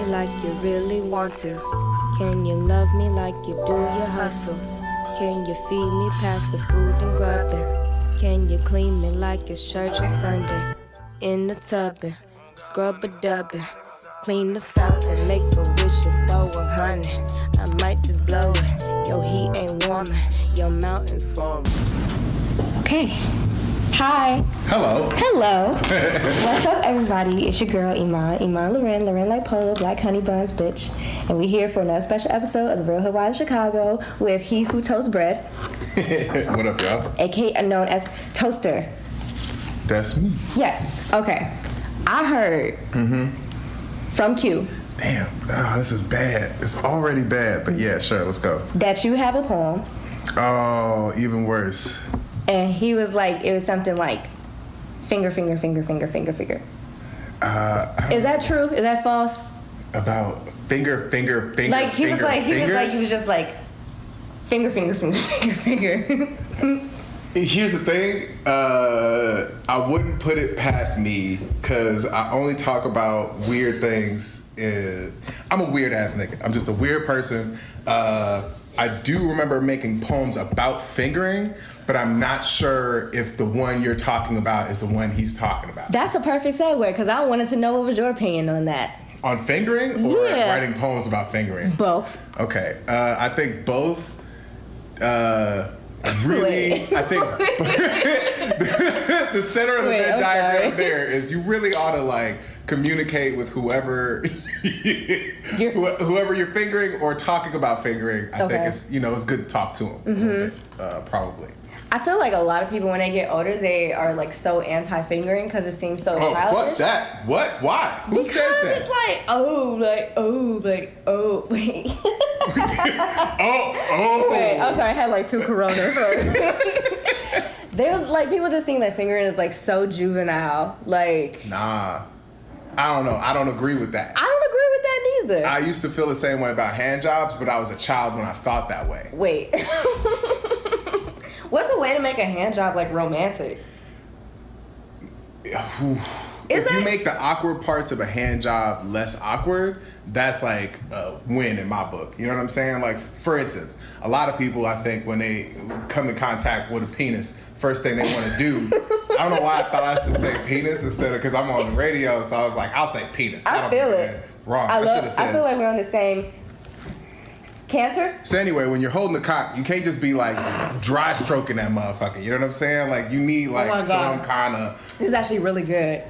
like you really want to? Can you love me like you do your hustle? Can you feed me past the food and grubbing? Can you clean me like it's church on Sunday? In the tubbing, scrub a dubbing, clean the fountain, make a wish and throw 100. I might just blow it. Your heat ain't warming, your mountain's swarming. Okay. Hi. Hello. Hello. What's up, everybody? It's your girl, Iman Loren like Polo, Black Honey Buns, bitch. And we here for another special episode of the Real Hoodwives Chicago with He Who Toasts Bread. What up, y'all? AKA known as Toaster. That's me. Yes. Okay. I heard from Q. Damn. Oh, this is bad. It's already bad. But yeah, sure. Let's go. That you have a poem. Oh, even worse. And he was like, it was something like, finger. Is that true? Is that false? About finger. Like he was like, you was just like, finger. Here's the thing. I wouldn't put it past me because I only talk about weird things. I'm a weird ass nigga. I'm just a weird person. I do remember making poems about fingering, but I'm not sure if the one you're talking about is the one he's talking about. That's a perfect segue, because I wanted to know what was your opinion on that. On fingering or writing poems about fingering? Both. Okay. I think both. Really, I think the center of the Venn diagram there is you really ought to like communicate with whoever you're fingering or talking about fingering. I think it's it's good to talk to them a little bit, probably. I feel like a lot of people when they get older they are like so anti-fingering because it seems so childish. Fuck that. What? Why? Who says that? Because it's like wait. Wait, I'm sorry, I had like 2 Coronas. There's like people just think that fingering is like so juvenile. Like nah. I don't know. I don't agree with that. I don't agree with that neither. I used to feel the same way about hand jobs, but I was a child when I thought that way. Wait. What's a way to make a hand job like romantic? If you make the awkward parts of a hand job less awkward, that's like a win in my book. You know what I'm saying? Like, for instance, a lot of people, I think, when they come in contact with a penis, first thing they want to do, I don't know why I thought I should say penis instead of, because I'm on the radio, so I was like, I'll say penis. I feel it. Wrong. I feel like we're on the same canter. So anyway, when you're holding the cock, you can't just be like dry stroking that motherfucker. You know what I'm saying? Like you need like some kind of. This is actually really good.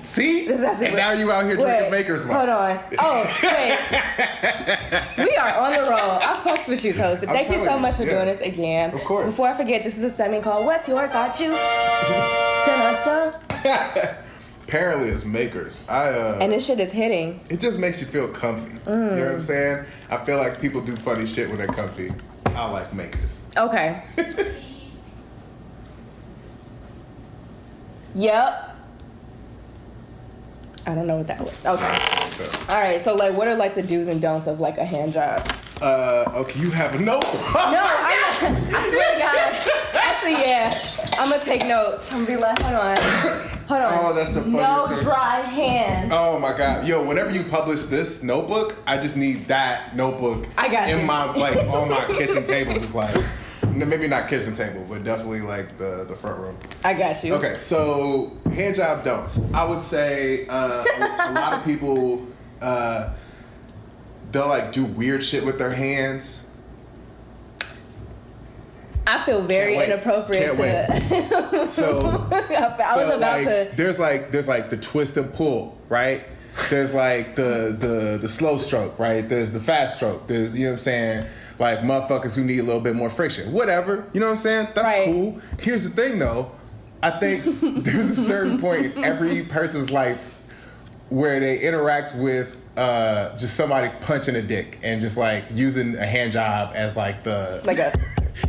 See? This is actually and now you out here drinking Maker's Mark. Hold on. Oh, wait. We are on the roll. I fucks with you, Toast. Thank you so much for doing this again. Of course. Before I forget, this is a segment called What's Your Thought Juice? Dun-dun-dun. Apparently it's Makers. And this shit is hitting. It just makes you feel comfy. You know what I'm saying? I feel like people do funny shit when they're comfy. I like Makers. Okay. Yep. I don't know what that was. Okay. All right. So, like, what are like the do's and don'ts of like a hand job? Okay. You have a note. I swear to God. Actually, yeah. I'm gonna take notes. I'm gonna be like, hold on. Oh, that's the funniest No thing. dry hand. Oh my God. Yo, whenever you publish this notebook, I just need that notebook my like on my kitchen table. Just like maybe not kitchen table, but definitely like the front room. I got you. Okay, so hand job don'ts. I would say a lot of people they'll like do weird shit with their hands. I feel very inappropriate to. So there's like the twist and pull, right? There's like the slow stroke, right? There's the fast stroke. There's, you know what I'm saying, like motherfuckers who need a little bit more friction. Whatever, you know what I'm saying? That's cool. Here's the thing though, I think there's a certain point in every person's life where they interact with just somebody punching a dick and just like using a hand job as like the like a.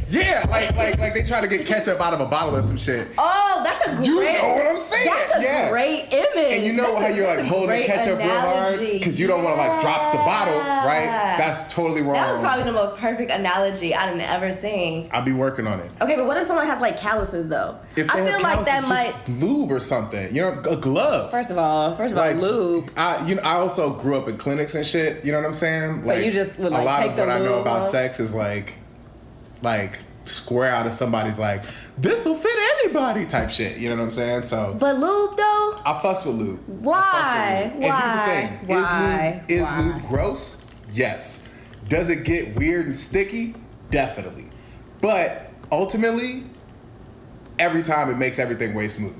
Yeah, like they try to get ketchup out of a bottle or some shit. Oh that's a great. You know what I'm saying? That's a great image. And you know how you're like holding the ketchup real hard because you don't want to like drop the bottle, right? That's totally wrong. That was probably the most perfect analogy I've ever seen. I'll be working on it. Okay, but what if someone has like calluses though? If they have calluses, that might lube or something. You know, a glove. First of all, like, lube. I also grew up in clinics and shit. You know what I'm saying? So like, you just would like take the lube. A lot of what I know about sex is like square out of somebody's like, this will fit anybody type shit. You know what I'm saying? So, but lube though, I fucks with lube. Why? And here's the thing: is lube gross? Yes. Does it get weird and sticky? Definitely. But ultimately, every time it makes everything way smooth.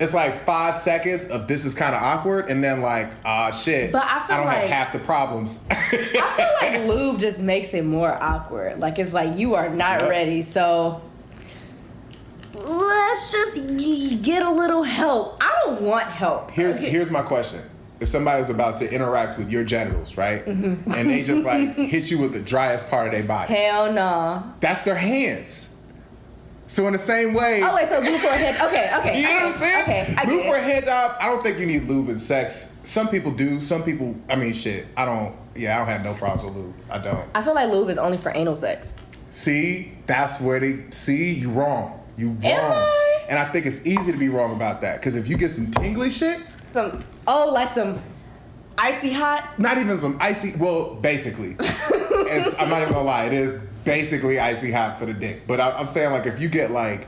It's like 5 seconds of this is kind of awkward, and then like, shit. But I don't have half the problems. I feel like lube just makes it more awkward. Like it's like you are not ready, so let's just get a little help. I don't want help. Here's my question. If somebody was about to interact with your genitals, right? Mm-hmm. And they just like hit you with the driest part of their body. Hell no. That's their hands. So in the same way... Oh, wait, so lube for a head... Okay. You know what I'm saying? Okay, lube for a head job, I don't think you need lube in sex. Some people do. Some people... I mean, shit. I don't have no problems with lube. I don't. I feel like lube is only for anal sex. See? That's where they... See? You wrong. You wrong. Am I? And I think it's easy to be wrong about that. Because if you get some tingly shit... Like some icy hot? Not even some icy... Well, basically. I'm not even gonna lie. It is... basically icy hot for the dick. But I'm saying like if you get like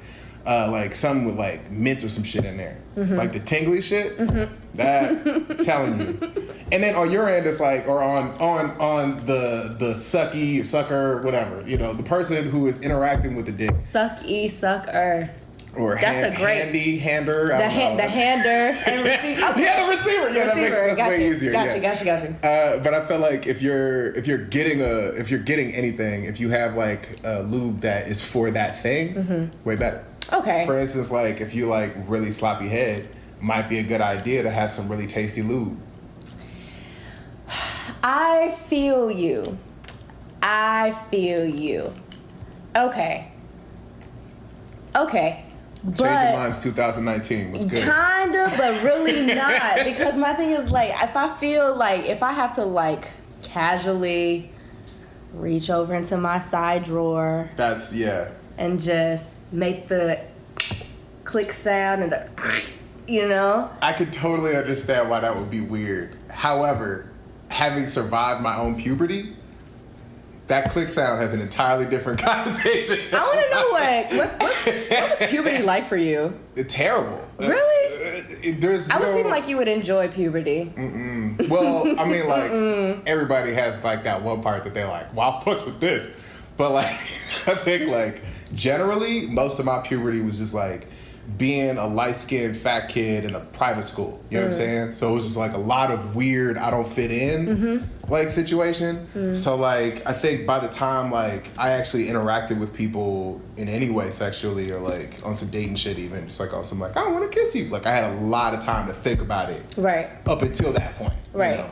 some with like mint or some shit in there, like the tingly shit, that telling you. And then on your end it's like, or on the sucky, sucker, whatever, you know, the person who is interacting with the dick. Sucker. Or hander. The hander. And receiver. Okay. Yeah, the receiver. Yeah, that's way easier. Gotcha. But I feel like if you're getting anything, if you have like a lube that is for that thing, way better. Okay. For instance, like if you like really sloppy head, might be a good idea to have some really tasty lube. I feel you. Okay. Changing minds 2019 was good. Kind of, but really not. Because my thing is like, if I have to like casually reach over into my side drawer. And just make the click sound and the, you know? I could totally understand why that would be weird. However, having survived my own puberty, that click sound has an entirely different connotation. I want to know what was puberty like for you? It's terrible. Really? I would seem like you would enjoy puberty. Well, I mean, like, everybody has, like, that one part that they're like, well, I'll fuck with this. But, like, I think, like, generally, most of my puberty was just, like, being a light-skinned fat kid in a private school. You know what I'm saying? So it was just, like, a lot of weird, I don't fit in, like, situation. So, like, I think by the time, like, I actually interacted with people in any way sexually or, like, on some dating shit even, just, like, on some, like, I want to kiss you. Like, I had a lot of time to think about it. Right. Up until that point. Right. You know?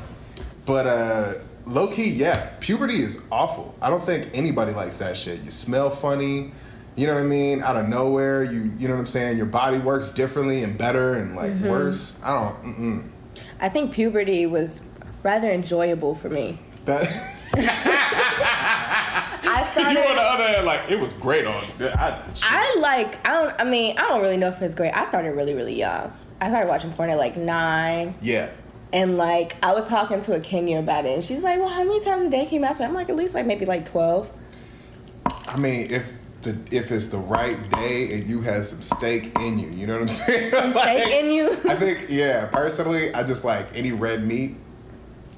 But, low-key, yeah, puberty is awful. I don't think anybody likes that shit. You smell funny. You know what I mean? Out of nowhere, you know what I'm saying? Your body works differently and better and, like, worse. I think puberty was rather enjoyable for me. I started... You on the other hand, like, it was great on... I don't really know if it's great. I started really, really young. I started watching porn at, like, 9. Yeah. And, like, I was talking to a Kenya about it, and she's like, well, how many times a day can you masturbate? I'm like, at least, like, maybe, like, 12. I mean, if it's the right day and you have some steak in you, you know what I'm saying? Some steak in you? I think, yeah, personally, I just like any red meat,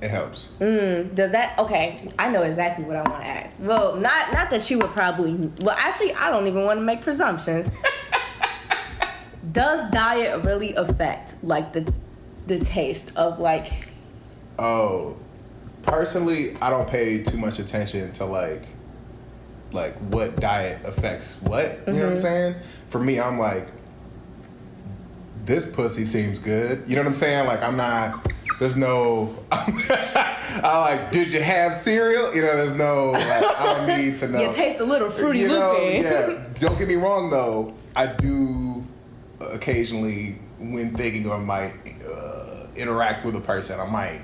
it helps. Does that, okay, I know exactly what I want to ask. Well, not that you would probably, well, actually, I don't even want to make presumptions. Does diet really affect, like, the taste of, like... Oh, personally, I don't pay too much attention to, like what diet affects what, you know what I'm saying? For me, I'm like, this pussy seems good. You know what I'm saying? Like, I'm not, there's no, I like, did you have cereal? You know, there's no, like, I don't need to know. You taste a little fruity loopy. Yeah, don't get me wrong though, I do occasionally, when thinking I might interact with a person, I might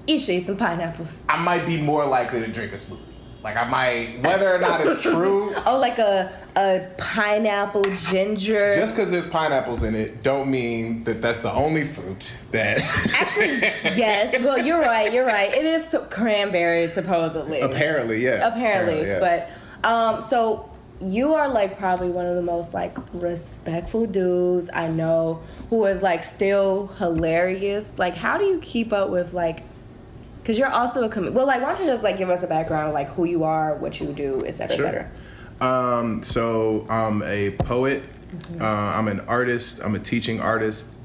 eat some pineapples. I might be more likely to drink a smoothie. Like I might, whether or not it's true. Oh, like a pineapple ginger. Just because there's pineapples in it, don't mean that that's the only fruit that. Actually, yes. Well, you're right. It is cranberries, supposedly. Apparently, yeah. Apparently, yeah. But so you are like probably one of the most like respectful dudes I know, who is like still hilarious. Like, how do you keep up with like? Because you're also a comedian. Well, like, why don't you just, like, give us a background of, like, who you are, what you do, et cetera, sure. et cetera. So I'm a poet. Mm-hmm. I'm an artist. I'm a teaching artist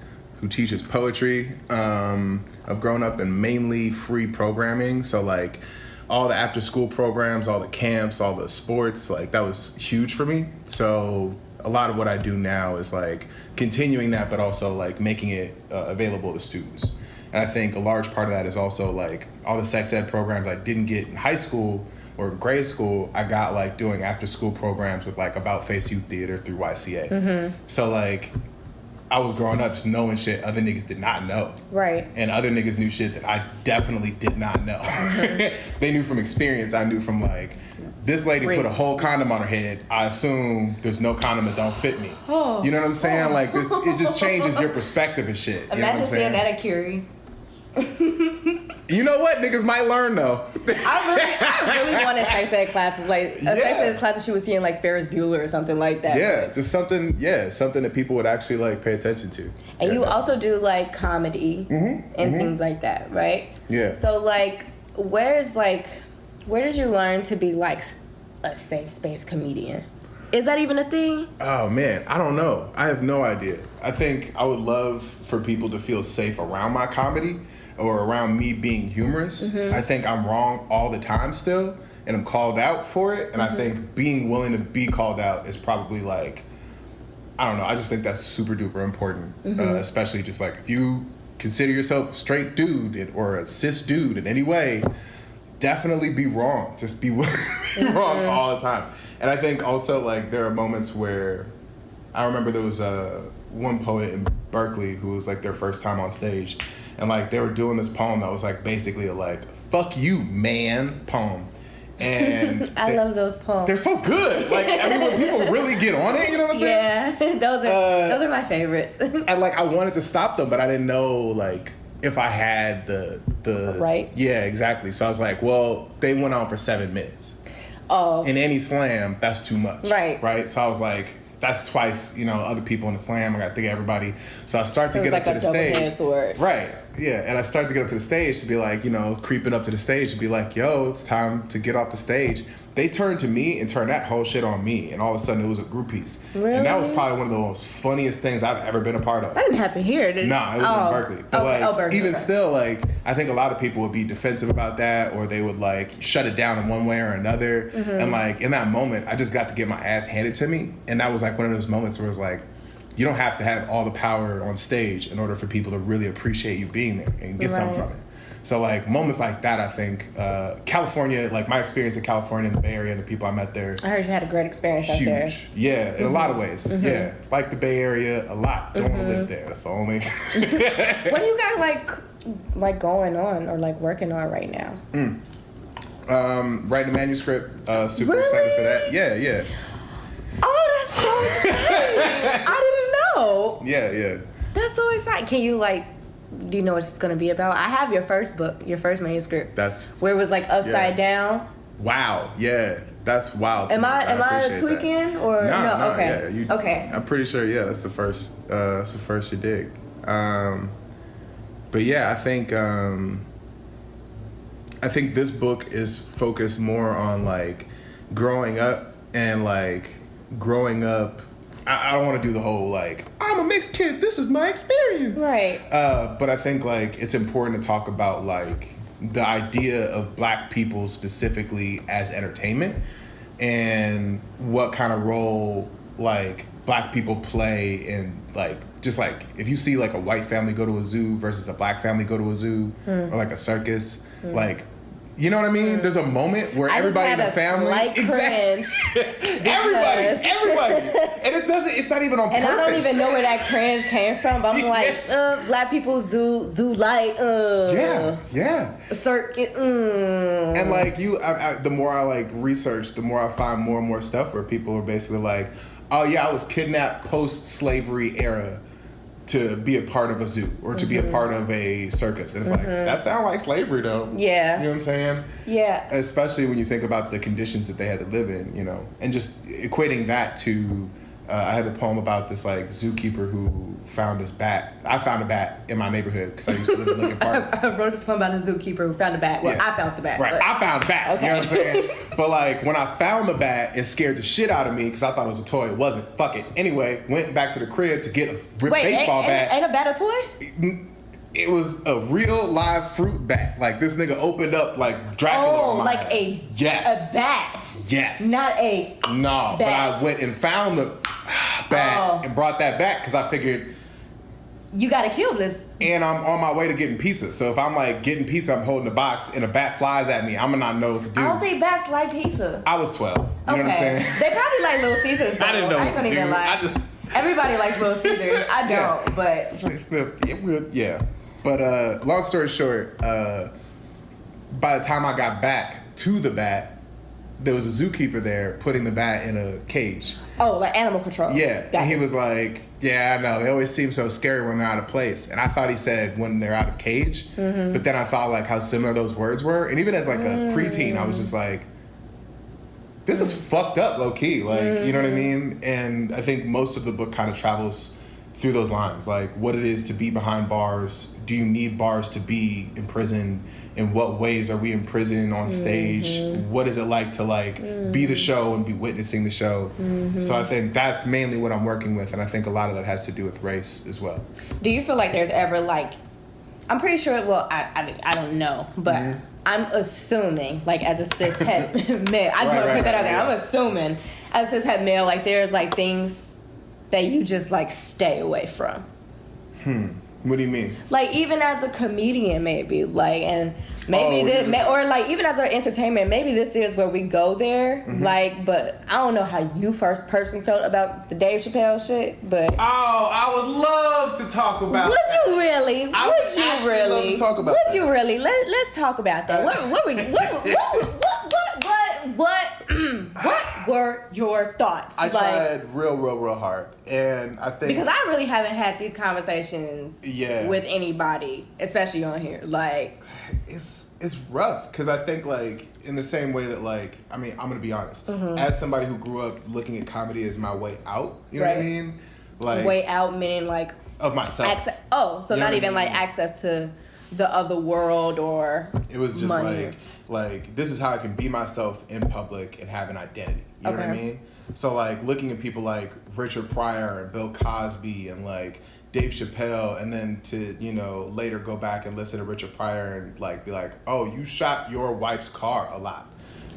who teaches poetry. I've grown up in mainly free programming. So, like, all the after-school programs, all the camps, all the sports, like, that was huge for me. So a lot of what I do now is, like, continuing that, but also, like, making it available to students. And I think a large part of that is also like all the sex ed programs I didn't get in high school or grade school, I got like doing after school programs with like About Face Youth Theater through YCA. Mm-hmm. So like I was growing up just knowing shit other niggas did not know. Right. And other niggas knew shit that I definitely did not know. Mm-hmm. They knew from experience. I knew from like, this lady put a whole condom on her head. I assume there's no condom that don't fit me. Oh. You know what I'm saying? Like it just changes your perspective and shit. Imagine seeing that at Curie. You know what? Niggas might learn though. I really wanted sex ed classes, like sex ed classes she was seeing like Ferris Bueller or something like that. Yeah, just something that people would actually like pay attention to. And you also do like comedy and things like that, right? Yeah. So like, where did you learn to be like a safe space comedian? Is that even a thing? Oh man, I don't know. I have no idea. I think I would love for people to feel safe around my comedy or around me being humorous. Mm-hmm. I think I'm wrong all the time still, and I'm called out for it. And I think being willing to be called out is probably like, I don't know. I just think that's super duper important, especially just like if you consider yourself a straight dude or a cis dude in any way, definitely be wrong. Just be wrong all the time. And I think also like there are moments where I remember there was one poet in Berkeley who was like their first time on stage, and like they were doing this poem that was like basically a like "fuck you, man" poem. And I love those poems. They're so good. Like I mean, when people really get on it, you know what I'm saying? Yeah, those are my favorites. And like I wanted to stop them, but I didn't know like if I had the right. Yeah, exactly. So I was like, well, they went on for 7 minutes. Oh. In any slam, that's too much. Right. Right. So I was like, that's twice, other people in the slam. I got to think of everybody. So I start to get up to the stage. Right. Yeah. And I start to get up to the stage to be like, creeping up to the stage to be like, yo, it's time to get off the stage. They turned to me and turned that whole shit on me. And all of a sudden it was a group piece. Really? And that was probably one of the most funniest things I've ever been a part of. That didn't happen here, did it? No, it was in Berkeley. But Berkeley, even still, like, I think a lot of people would be defensive about that, or they would like shut it down in one way or another. Mm-hmm. And like in that moment, I just got to get my ass handed to me. And that was like one of those moments where it was like, you don't have to have all the power on stage in order for people to really appreciate you being there and get something from it. So like moments like that, I think California, like my experience in California and the Bay Area and the people I met there. I heard you had a great experience out there. Yeah, in a lot of ways. Mm-hmm. Yeah, like the Bay Area a lot. Don't want to live there. That's the only. What do you got like going on or like working on right now? Writing a manuscript. Super excited for that. Yeah. Oh, that's so exciting! I didn't know. Yeah. That's so exciting. Can you like? Do you know what it's going to be about? I have your first book, your first manuscript. That's where it was like upside down. Wow. Yeah. That's wild. Am I tweaking or no? Okay. Yeah, okay. I'm pretty sure. Yeah, that's the first. That's the first you dig. But yeah, I think this book is focused more on like growing up and like growing up. I don't want to do the whole like I'm a mixed kid. This is my experience. Right. But I think like it's important to talk about like the idea of Black people specifically as entertainment and what kind of role like Black people play in like just like if you see like a white family go to a zoo versus a Black family go to a zoo or like a circus, like You know what I mean? There's a moment where everybody in the family, exactly, everybody, and it's not even on purpose. And I don't even know where that cringe came from. But I'm like, black people zoo light, circuit, And like the more I like research, the more I find more and more stuff where people are basically like, oh yeah, I was kidnapped post-slavery era to be a part of a zoo or to be a part of a circus. And it's like, that sounds like slavery though. Yeah. You know what I'm saying? Yeah. Especially when you think about the conditions that they had to live in, you know, and just equating that to, I had a poem about this like zookeeper who found this bat. I found a bat in my neighborhood because I used to live in Lincoln Park. I wrote this poem about a zookeeper who found a bat. Well, I found the bat. Right, I found the bat. Okay. You know what I'm saying? But like when I found the bat, it scared the shit out of me because I thought it was a toy. It wasn't. Fuck it. Anyway, went back to the crib to get a baseball bat. Ain't a bat a toy? It was a real live fruit bat. Like this nigga opened up like Dracula. Oh, like a bat. Yes. Not a no. Bat. But I went and found the bat and brought that back because I figured you gotta kill this. And I'm on my way to getting pizza. So if I'm like getting pizza, I'm holding a box and a bat flies at me, I'm gonna not know what to do. I don't think bats like pizza. I was 12. You know what I'm saying? They probably like Little Caesars though. I didn't know what to do. Everybody likes Little Caesars. I don't, but yeah. But long story short, by the time I got back to the bat, there was a zookeeper there putting the bat in a cage. Oh, like animal control. Yeah. And he was like, yeah, I know. They always seem so scary when they're out of place. And I thought he said when they're out of cage. But then I thought like how similar those words were. And even as like a preteen, I was just like, this is fucked up low key. Like, you know what I mean? And I think most of the book kind of travels through those lines. Like what it is to be behind bars. Do you need bars to be in prison? In what ways are we in prison on stage? What is it like to like be the show and be witnessing the show? So I think that's mainly what I'm working with, and I think a lot of that has to do with race as well. Do you feel like there's ever like, I'm pretty sure, well, I don't know, but I'm assuming like as a cishet male, I just want to put that out there. I'm assuming as a cishet male, like there's like things that you just like stay away from. What do you mean? Like even as a comedian, maybe like, and maybe or like even as our entertainment, maybe this is where we go there. Like, but I don't know how you first person felt about the Dave Chappelle shit. But I would love to talk about. Would you really? I would really love to talk about. Would you really? Let's talk about that. What were your thoughts? I tried real hard, and I think because I really haven't had these conversations with anybody, especially on here. Like, it's rough because I think like in the same way that like I mean I'm gonna be honest, as somebody who grew up looking at comedy as my way out, you know what I mean? Like way out meaning like of myself. So not even like access to the other world or it was just money. like this is how I can be myself in public and have an identity. You know what I mean? So like looking at people like Richard Pryor and Bill Cosby and like Dave Chappelle, and then to, you know, later go back and listen to Richard Pryor and like be like, oh, you shot your wife's car a lot.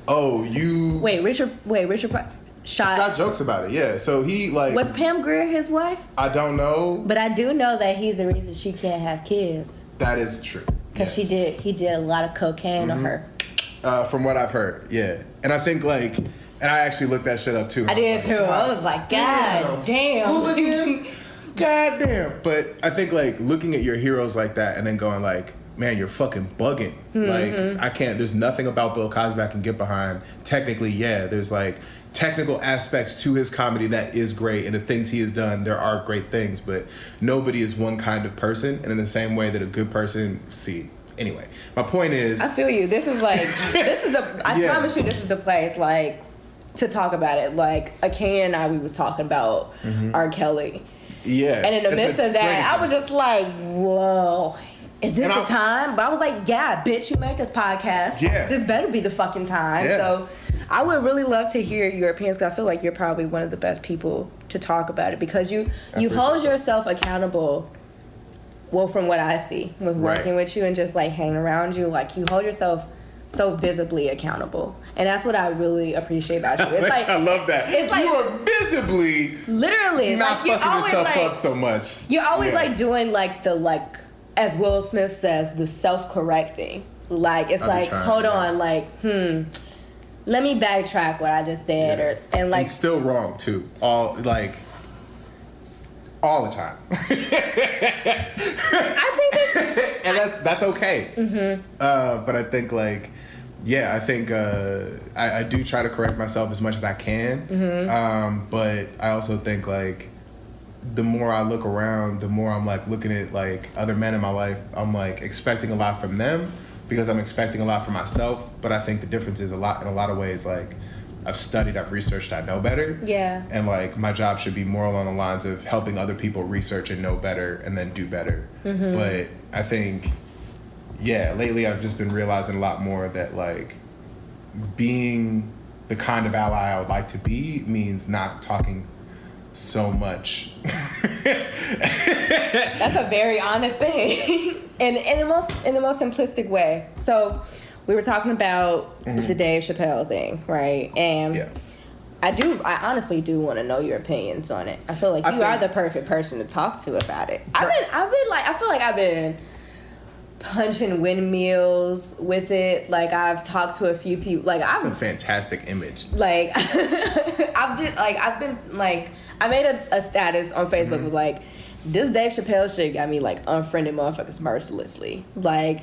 Oh, you Richard Pryor shot. Got jokes about it, yeah. So he like was Pam Grier his wife? I don't know, but I do know that he's the reason she can't have kids. That is true. Because he did a lot of cocaine on her. From what I've heard, yeah. And I think like, and I actually looked that shit up too. I did too. I was like, God damn. God damn. But I think like looking at your heroes like that and then going like, man, you're fucking bugging. Like I can't, there's nothing about Bill Cosby I can get behind. Technically, yeah, there's like technical aspects to his comedy that is great, and the things he has done, there are great things, but nobody is one kind of person, and in the same way that a good person, anyway, my point is, I feel you. This is like, I promise you, this is the place, like, to talk about it. Like, Akin and I, we was talking about R. Kelly. Yeah. And in the midst of that, I was just like, whoa, is this the time? But I was like, yeah, bitch, you make this podcast. Yeah. This better be the fucking time. Yeah. So I would really love to hear your opinions, because I feel like you're probably one of the best people to talk about it, because you hold yourself accountable. Well, from what I see with working with you and just like hanging around you, like you hold yourself so visibly accountable, and that's what I really appreciate about you. It's like I love that. It's like you are visibly, literally, not like fucking yourself up so much. You're always like doing like the as Will Smith says, the self-correcting. Like, it's like, hold on, like, let me backtrack what I just said, and like, it's still wrong too. All the time. I think it's, and that's okay. But I think like, I think I do try to correct myself as much as I can. But I also think like, the more I look around, the more I'm like looking at like other men in my life, I'm like expecting a lot from them because I'm expecting a lot from myself. But I think the difference is in a lot of ways, like I've studied, I've researched, I know better. Yeah. And like my job should be more along the lines of helping other people research and know better and then do better. But I think, lately I've just been realizing a lot more that like being the kind of ally I would like to be means not talking so much. That's a very honest thing. And in the most simplistic way. So we were talking about the Dave Chappelle thing, right? And I honestly do want to know your opinions on it. I feel like you are the perfect person to talk to about it. I feel like I've been punching windmills with it. Like I've talked to a few people. Like it's a fantastic image. Like I made a status on Facebook was like, this Dave Chappelle shit got me like unfriending motherfuckers mercilessly. Like,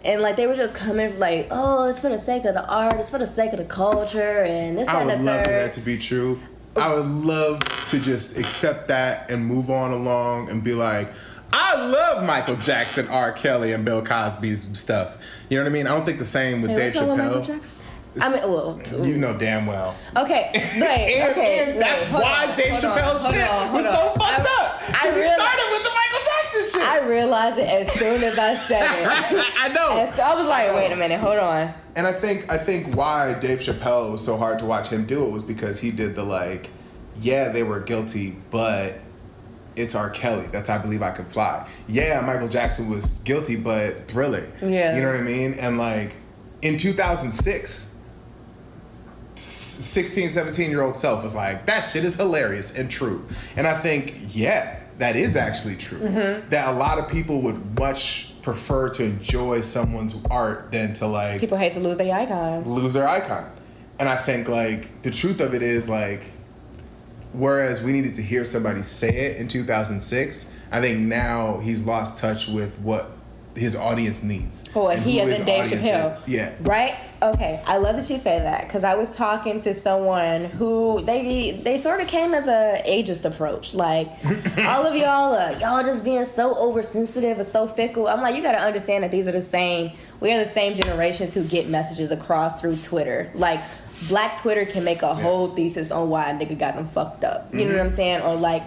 and like they were just coming like, oh, it's for the sake of the art, it's for the sake of the culture, and this and the third. I would love for that to be true. I would love to just accept that and move on along and be like, I love Michael Jackson, R. Kelly, and Bill Cosby's stuff. You know what I mean? I don't think the same with Dave Chappelle. Michael Jackson? I mean, well, you know damn well. Okay, right. And that's why Dave Chappelle's shit was so fucked up. Because he started with the Michael Jackson shit. I realized it as soon as I said it. I know. And so I was like, wait a minute, hold on. And I think why Dave Chappelle was so hard to watch him do it was because he did the like, they were guilty, but it's R. Kelly. That's I Believe I Could Fly. Yeah, Michael Jackson was guilty, but Thriller. Yeah. You know what I mean? And like, in 2006... 16, 17-year-old self was like, that shit is hilarious and true. And I think, that is actually true. That a lot of people would much prefer to enjoy someone's art than to like... People hate to lose their icons. And I think like, the truth of it is like, whereas we needed to hear somebody say it in 2006, I think now he's lost touch with what his audience needs. He as in Dave Chappelle. Yeah. Right? Okay. I love that you say that because I was talking to someone who they sort of came as a ageist approach. Like, all of y'all just being so oversensitive and so fickle. I'm like, you got to understand that we are the same generations who get messages across through Twitter. Like, Black Twitter can make a whole thesis on why a nigga got them fucked up. You know what I'm saying? Or like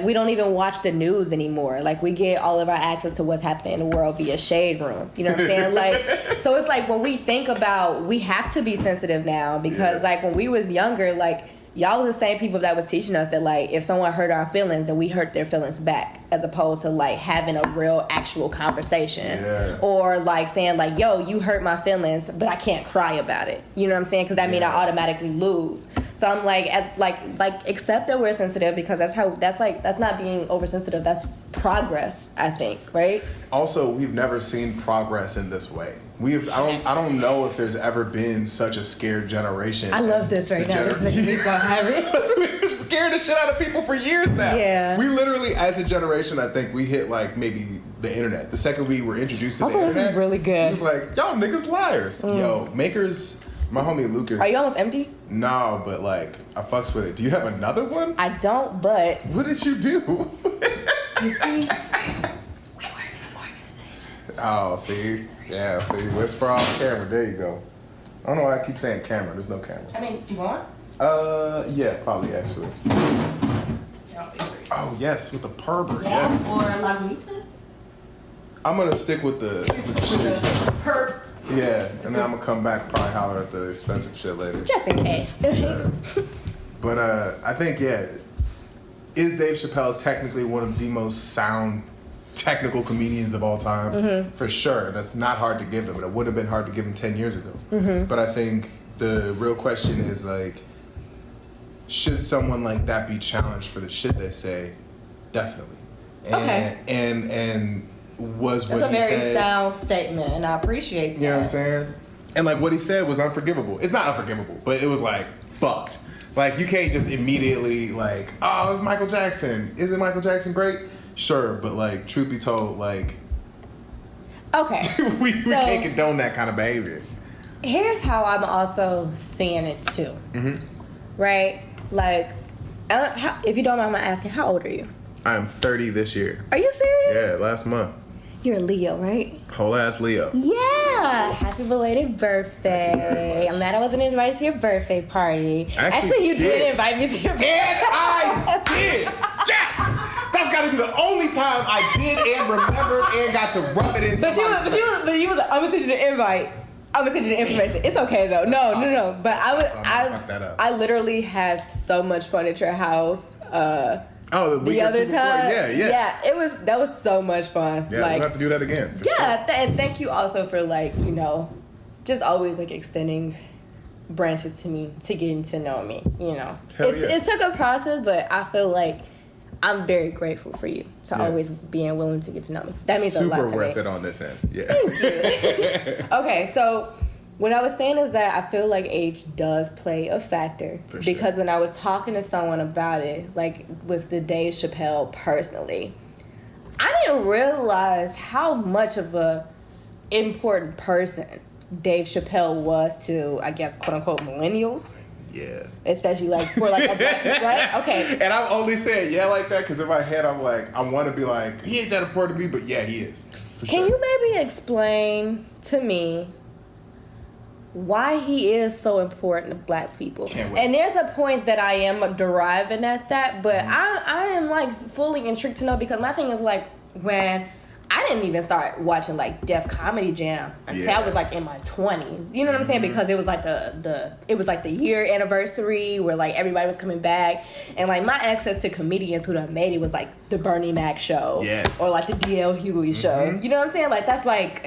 we don't even watch the news anymore. Like, we get all of our access to what's happening in the world via Shade Room. You know what I'm saying? Like, so it's like when we think about, we have to be sensitive now because like when we was younger, like y'all was the same people that was teaching us that like if someone hurt our feelings, then we hurt their feelings back, as opposed to like having a real actual conversation or like saying like, yo, you hurt my feelings, but I can't cry about it. You know what I'm saying? Because that means I automatically lose. So I'm like, as like accept that we're sensitive because that's not being oversensitive. That's progress, I think, right? Also, we've never seen progress in this way. I don't know if there's ever been such a scared generation. I love this right now. It's making me so happy. We've been scared the shit out of people for years now. Yeah. We literally, as a generation, I think we hit like maybe the internet. The second we were introduced to the internet, this is really good. It was like, y'all niggas liars. Yo, Makers, my homie Lucas. Are you almost empty? No, but like I fucks with it. Do you have another one? I don't, but what did you do? You see? Oh, see? Yeah, see? Whisper off camera. There you go. I don't know why I keep saying camera. There's no camera. I mean, you want? Yeah, probably, actually. Oh, yes, with the pervert, yeah, yes. Or Lagunitas? I'm going to stick with the shit. Yeah, and then I'm going to come back probably holler at the expensive shit later. Just in case. But I think, is Dave Chappelle technically one of the most sound technical comedians of all time? For sure. That's not hard to give him, and it would have been hard to give him 10 years ago. But I think the real question is like, should someone like that be challenged for the shit they say? Definitely. And was That's what he said. That's a very sound statement, and I appreciate that. You know what I'm saying? And like what he said was unforgivable. It's not unforgivable, but it was like fucked. Like you can't just immediately like, oh, it's Michael Jackson. Isn't Michael Jackson great? Sure, but like truth be told, like okay, we can't condone that kind of behavior. Here's how I'm also seeing it too. Mm-hmm. Right? Like, if you don't mind my asking, how old are you? I'm 30 this year. Are you serious? Yeah, last month. You're a Leo, right? Whole ass Leo. Yeah. Happy belated birthday. I'm mad I wasn't invited to your birthday party. Actually, you did invite me to your birthday. And I did. Yes. That's got to be the only time I did and remembered and got to rub it in. But you was. I'm gonna send you the invite. I'm gonna send you the information. It's okay though. No. But I literally had so much fun at your house. The other time, yeah, that was so much fun. Yeah, we'll have to do that again. Yeah, and thank you also for just always extending branches to me to getting to know me. It took a process, but I feel like I'm very grateful for you to always being willing to get to know me. That means a lot to me. Super worth it on this end. Yeah. Thank you. Okay, so. What I was saying is that I feel like age does play a factor. For sure. Because when I was talking to someone about it, like with the Dave Chappelle personally, I didn't realize how much of a important person Dave Chappelle was to, I guess, quote unquote, millennials. Yeah. Especially for a black person, right? Okay. And I'm only saying like that because in my head I'm like, I want to be like, he ain't that important to me, but yeah, he is. Can you maybe explain to me why he is so important to black people? Can't wait. And there's a point that I am deriving at that, but I am fully intrigued to know, because my thing is when I didn't even start watching Def Comedy Jam until I was in my 20s. You know what I'm saying? Because it was the year anniversary where everybody was coming back, and my access to comedians who done made it was the Bernie Mac show, or the DL Hughley show. You know what I'm saying? That's like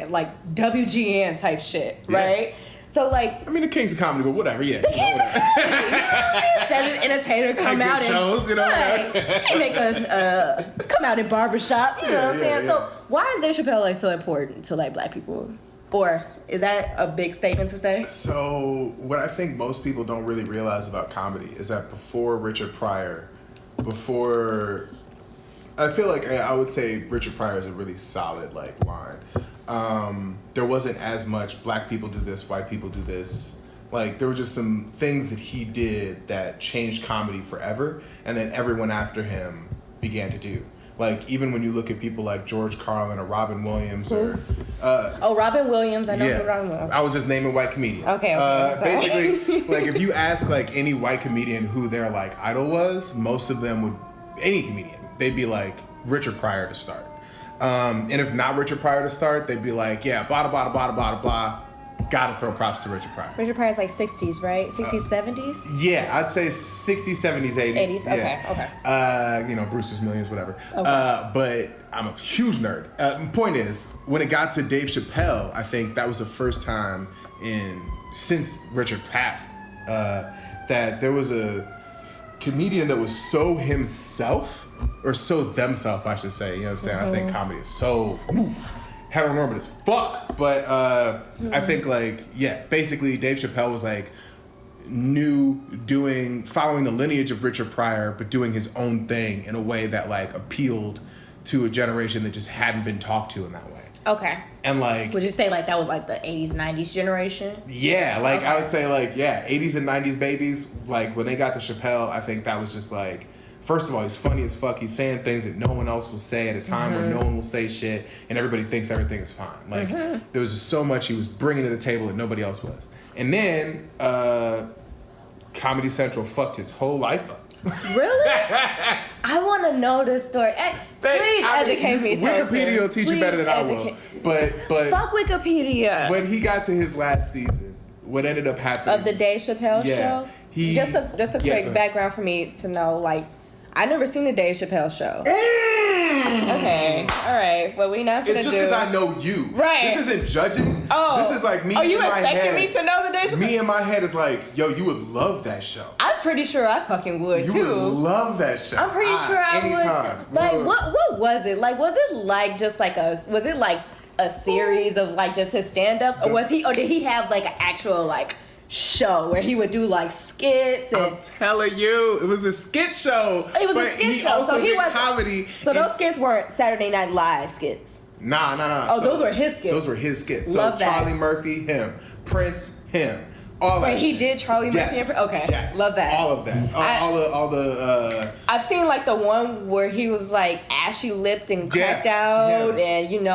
WGN type shit, right? So the Kings of Comedy, but whatever, yeah. The Kings of Comedy, you know what I'm saying? Seven entertainer come out and shows, you know. Right. They make us come out in barbershop, you know what I'm saying? So why is Dave Chappelle so important to black people? Or is that a big statement to say? So what I think most people don't really realize about comedy is that before Richard Pryor, I feel like I would say Richard Pryor is a really solid line. There wasn't as much black people do this, white people do this. There were just some things that he did that changed comedy forever, and then everyone after him began to do. Even when you look at people like George Carlin or Robin Williams or... Robin Williams. I know who Robin Williams. I was just naming white comedians. Okay. Basically, if you ask any white comedian who their idol was, most of them would... Any comedian, they'd be Richard Pryor to start. And if not Richard Pryor to start, they'd be blah, blah, blah, blah, blah, blah. Gotta throw props to Richard Pryor. Richard Pryor's 60s, right? 60s, 70s? Yeah, I'd say 60s, 70s, 80s. 80s, okay. Bruce's Millions, whatever. Okay. But I'm a huge nerd. Point is, when it got to Dave Chappelle, I think that was the first time since Richard passed, that there was a comedian that was so himself, or so themselves, I should say. You know what I'm saying? I think comedy is so heteronormative as fuck. But I think basically Dave Chappelle was following the lineage of Richard Pryor, but doing his own thing in a way that appealed to a generation that just hadn't been talked to in that way. Okay. And would you say that was the 80s, 90s generation? Yeah, okay. I would say 80s and 90s babies. When they got to Chappelle, I think that was just first of all, he's funny as fuck. He's saying things that no one else will say at a time where no one will say shit, and everybody thinks everything is fine. There was just so much he was bringing to the table that nobody else was. And then Comedy Central fucked his whole life up. Really? I want to know this story. Please educate me. Wikipedia will teach you better than I will. But fuck Wikipedia. When he got to his last season, what ended up happening of the Dave Chappelle show? Just a quick background for me to know. I never seen the Dave Chappelle show. Okay, all right. Well, we not gonna It's just because I know you. Right. This isn't judging. Oh. This is like me. Oh, you in my expecting head. me to know the Dave Chappelle? Me in my head is like, yo, you would love that show. I'm pretty sure I fucking would You too. would love that show. I'm pretty sure I anytime. would. Like, what was it? Like, was it like just like was it like a series of like just his stand-ups, or did he have like an actual like show where he would do like skits? And I'm telling you, it was a skit show. It was a skit show, so he was comedy. So those skits weren't Saturday Night Live skits. Nah. Oh, so those were his skits. Those were his skits. Love so that. Charlie Murphy, him. Prince, him. All that. Wait, he shit. did Charlie Murphy? Yes. Okay, yes. Love that. All of that. All the. I've seen like the one where he was like ashy lipped and cracked out, and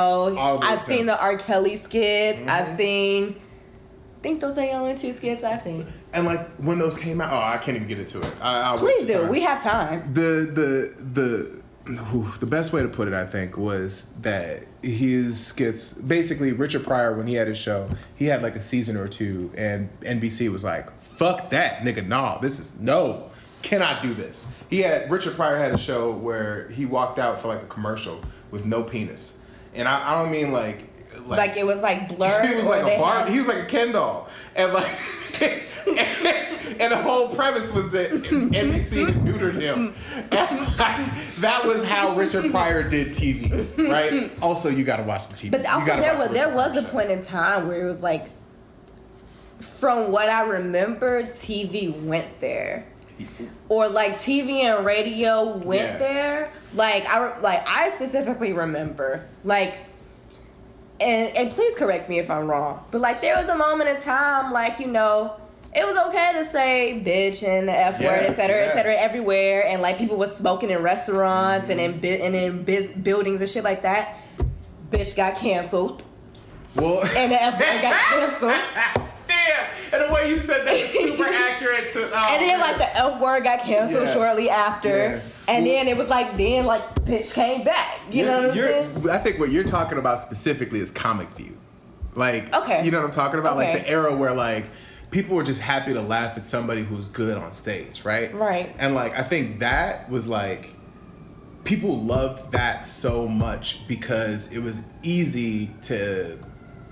I've seen the R. Kelly skit. Mm-hmm. I've seen. I think those are the only 2 skits I've seen. And like when those came out, I can't even get into it. Please do. We have time. The best way to put it, I think, was that his skits, basically Richard Pryor, when he had his show, he had like a season or 2, and NBC was like, fuck that, nigga, no, cannot do this. Richard Pryor had a show where he walked out for like a commercial with no penis. And I don't mean like it was like blurred. He was like a Barbie. He was like a Ken doll, and like, and the whole premise was that NBC had neutered him, and like, that was how Richard Pryor did TV, right? Also, you got to watch the TV. But also, there was a point in time where it was like, from what I remember, TV went there. Or like TV and radio went there. Like I specifically remember like. And please correct me if I'm wrong, but like there was a moment in time, like it was okay to say bitch and the F word, et cetera, everywhere, and like people was smoking in restaurants and in buildings and shit like that. Bitch got canceled. Well, and the F word got canceled. Damn! And the way you said that is super accurate to. And then like the F word got canceled shortly after. Yeah. And then it was like, bitch came back. You know what I'm saying? I think what you're talking about specifically is Comic View. Like, you know what I'm talking about? Okay. Like the era where like people were just happy to laugh at somebody who's good on stage, right? Right. And like I think that was like people loved that so much because it was easy to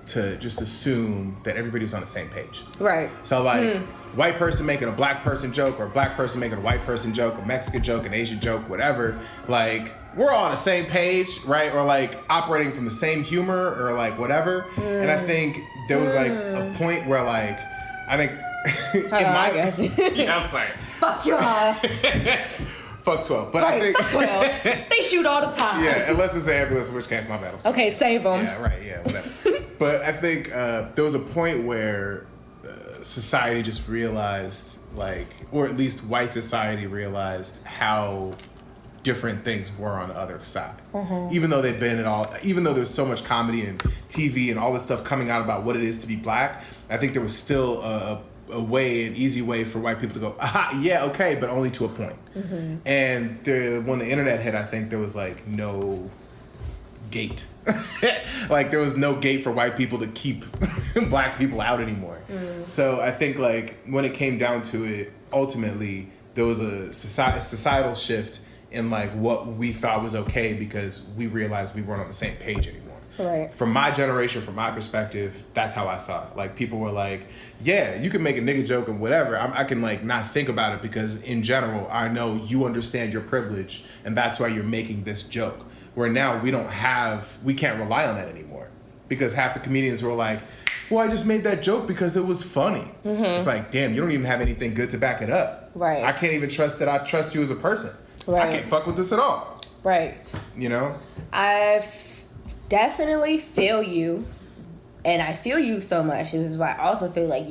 just assume that everybody was on the same page. Right. So like white person making a black person joke, or a black person making a white person joke, a Mexican joke, an Asian joke, whatever, like we're all on the same page, right? Or like operating from the same humor or like whatever. And I think there was like a point where like I think yeah, I'm sorry. Fuck y'all. Fuck 12. But right, I think 12. They shoot all the time. Yeah, unless it's an ambulance, in which case my bad. Okay, save them. Yeah, right, yeah, whatever. But I think there was a point where society just realized, like, or at least white society realized how different things were on the other side. Even though they've been even though there's so much comedy and TV and all this stuff coming out about what it is to be black, I think there was still an easy way for white people to go, aha, yeah, okay, but only to a point. And when the internet hit, I think there was like no gate. Like there was no gate for white people to keep black people out anymore. So I think like when it came down to it, ultimately there was a societal shift in like what we thought was okay because we realized we weren't on the same page anymore. Right. From my generation, from my perspective, that's how I saw it. Like people were like, yeah, you can make a nigga joke and whatever. I can like not think about it because in general, I know you understand your privilege and that's why you're making this joke. Where now we can't rely on that anymore because half the comedians were like, well, I just made that joke because it was funny. It's like, damn, you don't even have anything good to back it up. Right. I can't even trust that I trust you as a person. Right. I can't fuck with this at all. Right. You know? I definitely feel you, and I feel you so much. This is why I also feel like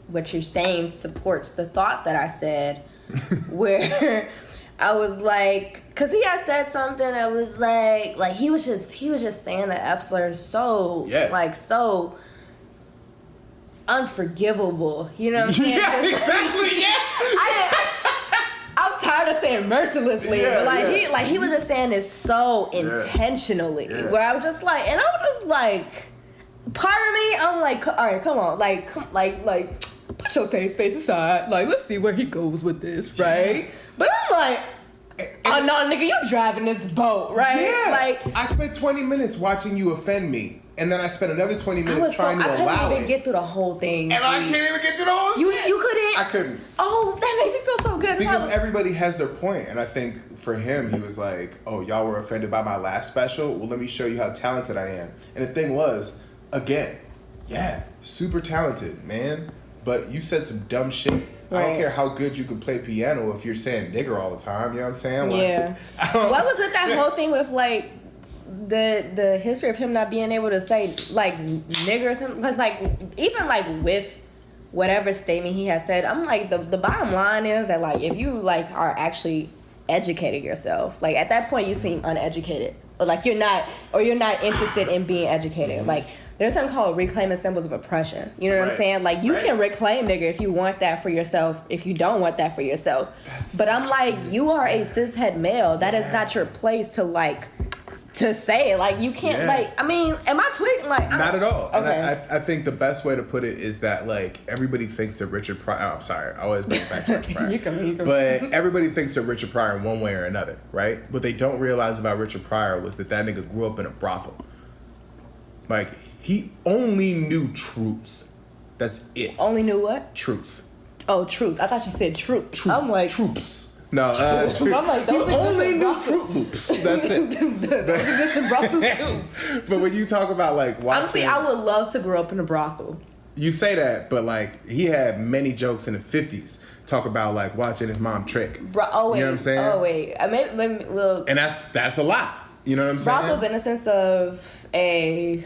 what you're saying supports the thought that I said, where I was like, because he had said something that was like he was just saying the F slur so so unforgivable. You know what I'm saying? Yeah, exactly. Yeah. I'm tired of saying mercilessly, but he was just saying this so intentionally. Where I was just like, and I was just like, part of me, I'm like, all right, come on, like put your safe space aside. Like, let's see where he goes with this, right? But I'm like, Oh no, nigga, you driving this boat, right? Yeah. Like, I spent 20 minutes watching you offend me. And then I spent another 20 minutes trying to allow it. I couldn't even get through the whole thing. And I can't even get through the whole shit. You couldn't? I couldn't. Oh, that makes me feel so good. Because everybody has their point. And I think for him, he was like, oh, y'all were offended by my last special? Well, let me show you how talented I am. And the thing was, again, yeah, super talented, man. But you said some dumb shit. Right. I don't care how good you can play piano if you're saying nigger all the time. You know what I'm saying? Like, yeah. What was with that whole thing with, like, the history of him not being able to say, like, nigger or something? Because, like, even, like, with whatever statement he has said, I'm like, the bottom line is that, like, if you, like, are actually educating yourself, like, at that point you seem uneducated. Or, like, you're not interested in being educated. Like, there's something called reclaiming symbols of oppression. You know what I'm saying? Like, you can reclaim nigger if you want that for yourself, if you don't want that for yourself. But I'm like, you are a cishet male. That is not your place to, like, to say it. Like, you can't, like, I mean, am I tweaking? Like, not at all. Okay. And I think the best way to put it is that, like, everybody thinks that Richard Pryor, I'm sorry, I always bring it back to Richard Pryor. You can. But everybody thinks that Richard Pryor in one way or another, right? What they don't realize about Richard Pryor was that nigga grew up in a brothel. Like, he only knew truth. That's it. Only knew what? Truth. Oh, truth. I thought you said truth. I'm like... Troops. No, I'm like, those he only knew Fruit Loops. That's it. Those exist in brothels too. But when you talk about, like, watching... Honestly, I would love to grow up in a brothel. You say that, but, like, he had many jokes in the 50s talk about, like, watching his mom trick. You know what I'm saying? Oh, wait. Maybe, well... And that's a lot. You know what I'm saying? Brothels in the sense of a...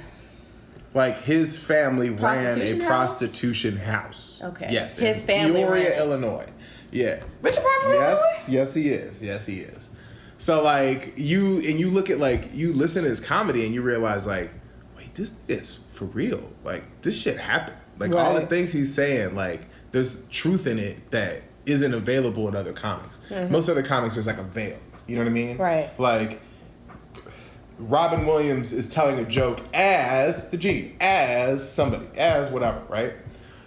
Like, his family ran a prostitution house. Okay. Yes. His in family Peoria, ran. Illinois. Yeah. Richard Pryor from Illinois? Yes, he is. Yes, he is. So, like, you look at, like, you listen to his comedy and you realize, like, wait, this is for real. Like, this shit happened. Like, all the things he's saying, like, there's truth in it that isn't available in other comics. Mm-hmm. Most other comics, there's, like, a veil. You know what I mean? Right. Like, Robin Williams is telling a joke as the G, as somebody, as whatever, right?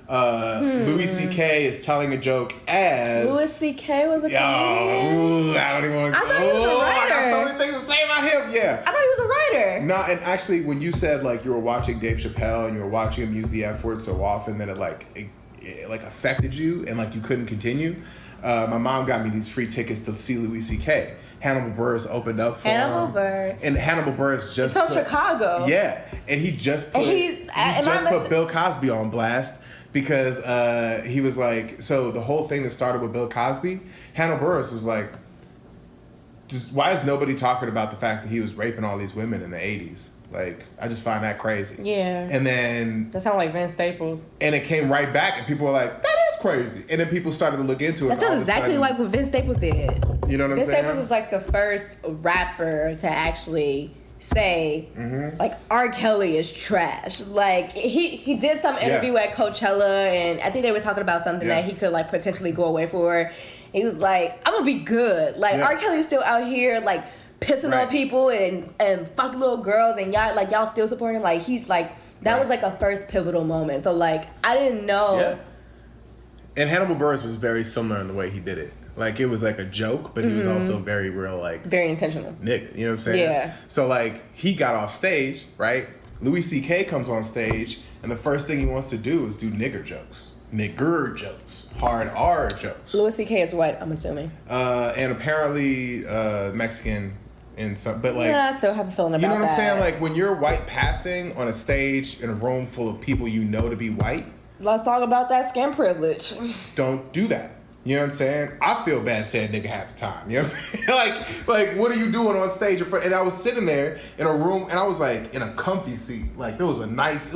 Louis C.K. is telling a joke as... Louis C.K. was a comedian? I don't even want to... I thought he was a writer. I got so many things to say about him, yeah. I thought he was a writer. No, and actually, when you said, like, you were watching Dave Chappelle and you were watching him use the F word so often that it affected you and, like, you couldn't continue, my mom got me these free tickets to see Louis C.K. Hannibal Buress opened up for him. And Hannibal Buress just... He's from Chicago. Yeah. And he just put, put Bill Cosby on blast because he was like... So the whole thing that started with Bill Cosby, Hannibal Buress was like, why is nobody talking about the fact that he was raping all these women in the 80s? Like, I just find that crazy. Yeah. And then... That sounds like Vince Staples. And it came right back and people were like, that is crazy. And then people started to look into it. That sounds exactly like what Vince Staples did. You know what I'm saying? Vince Staples was like the first rapper to actually say, like, R. Kelly is trash. Like, he did some interview at Coachella, and I think they were talking about something that he could, like, potentially go away for. He was like, I'm gonna be good. Like, R. Kelly's still out here, like, pissing on people and fuck little girls, and y'all still supporting him. Like, he's like, that was like a first pivotal moment. So, like, I didn't know. Yeah. And Hannibal Buress was very similar in the way he did it. Like, it was like a joke, but he was also very real, like... Very intentional. Nigga, you know what I'm saying? Yeah. So, like, he got off stage, right? Louis C.K. comes on stage, and the first thing he wants to do is do nigger jokes. Nigger jokes. Hard R jokes. Louis C.K. is white, I'm assuming. And apparently Mexican and some... But, like... Yeah, I still have a feeling about that. You know what I'm saying? Like, when you're white passing on a stage in a room full of people you know to be white... Let's talk about that skin privilege. Don't do that. You know what I'm saying? I feel bad saying nigga half the time. You know what I'm saying? like, what are you doing on stage? And I was sitting there in a room, and I was like in a comfy seat. Like, it was a nice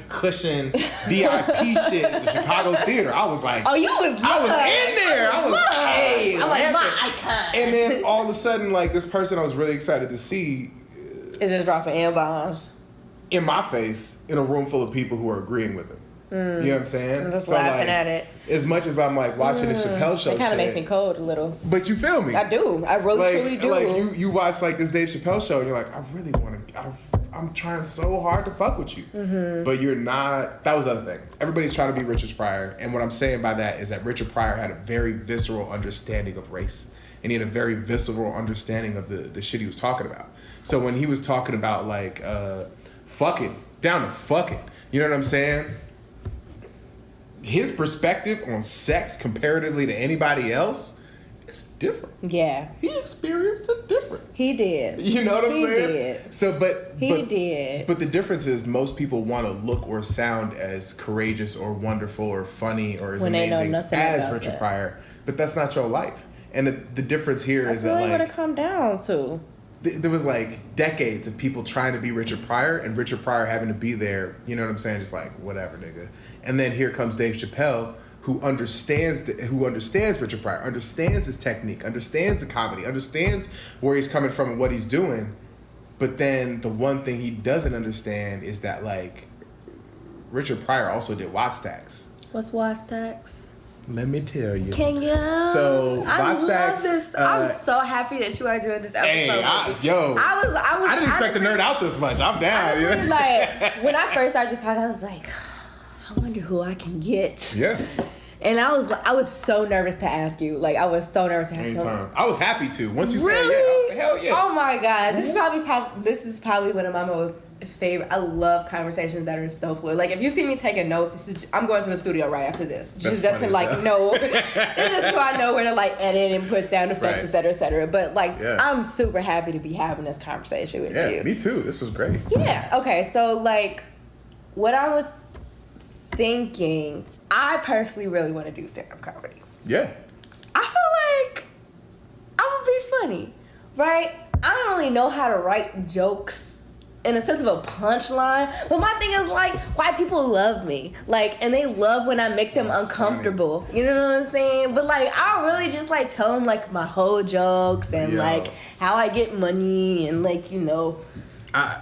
cushion VIP shit at the Chicago Theater. I was like, oh, you was I was in there. I was, hey, I'm like, my icon. And then all of a sudden, like, this person I was really excited to see is just dropping M-bombs in my face in a room full of people who are agreeing with him. You know what I'm saying? I'm just laughing at it. As much as I'm like watching the Chappelle show, it kind of makes me cold a little. But you feel me? I do. I really, truly do. Like you watch like this Dave Chappelle show, and you're like, I really want to. I'm trying so hard to fuck with you, but you're not. That was the other thing. Everybody's trying to be Richard Pryor, and what I'm saying by that is that Richard Pryor had a very visceral understanding of race and he had a very visceral understanding of the shit he was talking about. So when he was talking about like fucking, down to fucking, you know what I'm saying? His perspective on sex comparatively to anybody else is different. Yeah. He experienced it different. He did. You know what I'm saying? He did. So, but the difference is most people want to look or sound as courageous or wonderful or funny or as when amazing as Richard Pryor, but that's not your life. And the difference here is that, like, what it come down to. There was like decades of people trying to be Richard Pryor and Richard Pryor having to be there. You know what I'm saying? Just like, whatever, nigga. And then here comes Dave Chappelle, who understands Richard Pryor, understands his technique, understands the comedy, understands where he's coming from and what he's doing. But then the one thing he doesn't understand is that, like, Richard Pryor also did Wattstacks. What's Wattstacks? Let me tell you. Can you? So I love this. I'm so happy that you are doing this episode. Hey, I didn't expect to nerd out this much. I'm down. Honestly, like, when I first started this podcast, I was like, I wonder who I can get. Yeah. And I was so nervous to ask you. Like, I was so nervous to ask you. I was happy to. Once you said yeah, I was like, hell yeah. Oh my gosh. This is probably one of my most favorite. I love conversations that are so fluid. Like, if you see me taking notes, I'm going to the studio right after this. That's to like know. This is so I know where to like edit and put sound effects, et cetera, et cetera. But like, I'm super happy to be having this conversation with you. Yeah, me too. This was great. Yeah. Okay. So like, what I was thinking, I personally really want to do stand-up comedy. Yeah. I feel like I'm gonna be funny, right? I don't really know how to write jokes in a sense of a punchline, but my thing is, like, white people love me, like, and they love when I make them uncomfortable. Funny. You know what I'm saying? But like, I'll really just like tell them like my whole jokes and like how I get money and like, you know.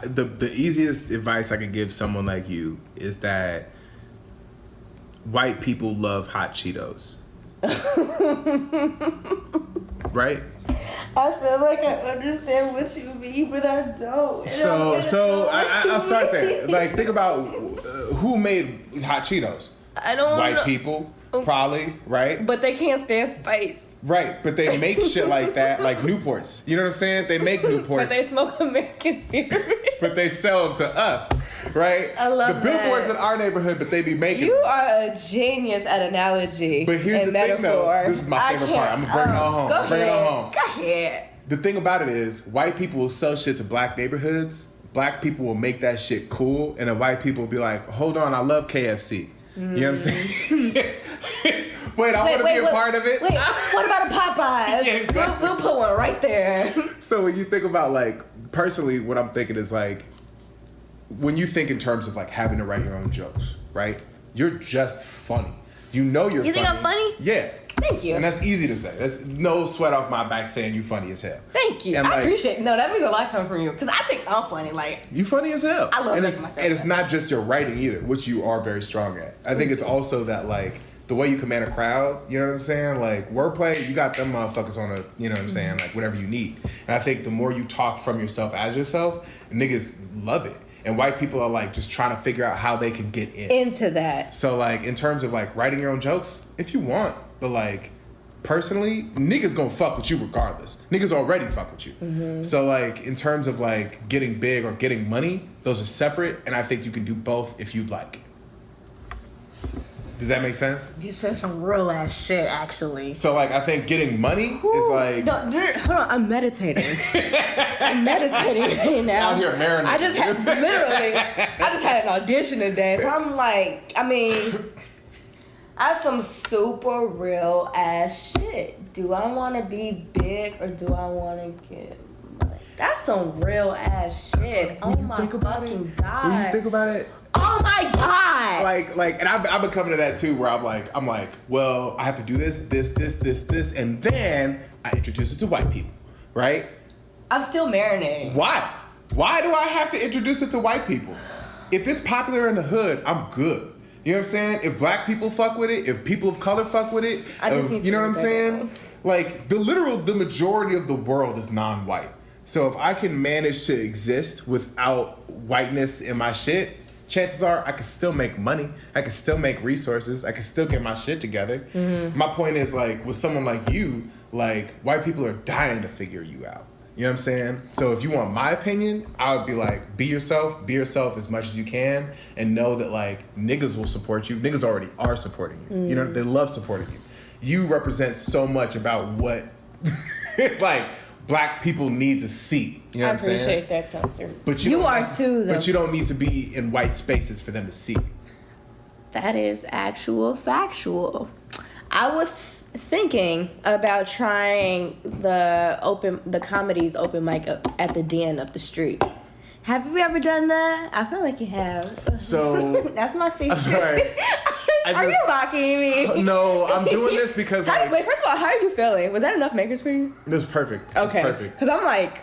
The easiest advice I could give someone like you is that white people love hot Cheetos. Right? I feel like I understand what you mean, but I don't. So I'll start there. Like, think about who made hot Cheetos. I don't know. White people, probably, right? But they can't stand spice. Right, but they make shit like that, like Newports. You know what I'm saying? They make Newports. But they smoke American Spirit. But they sell them to us, right? I love the billboards in our neighborhood, but they be making. You are a genius at analogy. But here's the thing, though. This is my favorite part. I'm gonna bring it all home. Go ahead. The thing about it is, white people will sell shit to black neighborhoods. Black people will make that shit cool, and then white people will be like, "Hold on, I love KFC." You know what I'm saying? Wait, I want to be a part of it. Wait, what about a Popeyes? Yeah, exactly. We'll put one right there. So when you think about, like, personally, what I'm thinking is, like, when you think in terms of like having to write your own jokes, right? You're just funny. You know you're funny. You think I'm funny? Yeah. Thank you. And that's easy to say. That's no sweat off my back saying you funny as hell. Thank you. And I appreciate it. No, that means a lot coming from you. Because I think I'm funny. Like, you funny as hell. I love making myself. And it's not just your writing either, which you are very strong at. I think it's also that, like, the way you command a crowd, you know what I'm saying? Like, wordplay, you got them motherfuckers on a, you know what I'm saying? Like, whatever you need. And I think the more you talk from yourself as yourself, niggas love it. And white people are, like, just trying to figure out how they can get into that. So, like, in terms of, like, writing your own jokes, if you want, but, like, personally, niggas gonna fuck with you regardless. Niggas already fuck with you. Mm-hmm. So, like, in terms of, like, getting big or getting money, those are separate, and I think you can do both if you'd like. Does that make sense? You said some real ass shit, actually. So, like, I think getting money is like... No, hold on, I'm meditating. I'm meditating right now. Out here marinating. I just had an audition today, so I'm like, I mean... That's some super real ass shit. Do I want to be big or do I want to get money? That's some real ass shit. Oh my fucking God. When you think about it. Oh my God. Like, and I've been coming to that too, where I'm like, well, I have to do this, and then I introduce it to white people, right? I'm still marinating. Why? Why do I have to introduce it to white people? If it's popular in the hood, I'm good. You know what I'm saying? If black people fuck with it, if people of color fuck with it, you know what I'm saying? Like, the majority of the world is non-white. So if I can manage to exist without whiteness in my shit, chances are I can still make money. I can still make resources. I can still get my shit together. Mm-hmm. My point is, like, with someone like you, like, white people are dying to figure you out. You know what I'm saying? So if you want my opinion, I would be like, be yourself as much as you can, and know that, like, niggas will support you. Niggas already are supporting you. You know, they love supporting you. You represent so much about what, like, black people need to see. You know what I'm saying? I appreciate that, Tucker. But you are too, though. But you don't need to be in white spaces for them to see. That is actual factual. I was thinking about trying the comedy's open mic up at the Den up the street. Have you ever done that? I feel like you have. So that's my feature. I'm sorry. Are you mocking me? No, I'm doing this because. Wait, first of all, how are you feeling? Was that enough makers for you? It was perfect. Okay. It was perfect. Because I'm like,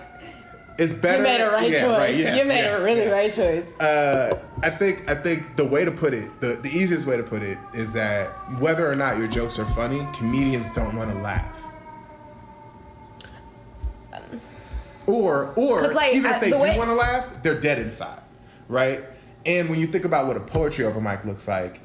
it's better. You made a right choice. Right, you made a really right choice. I think the way to put it, the easiest way to put it is that whether or not your jokes are funny, comedians don't want to laugh. Or like, even if they do want to laugh, they're dead inside, right? And when you think about what a poetry open mic looks like,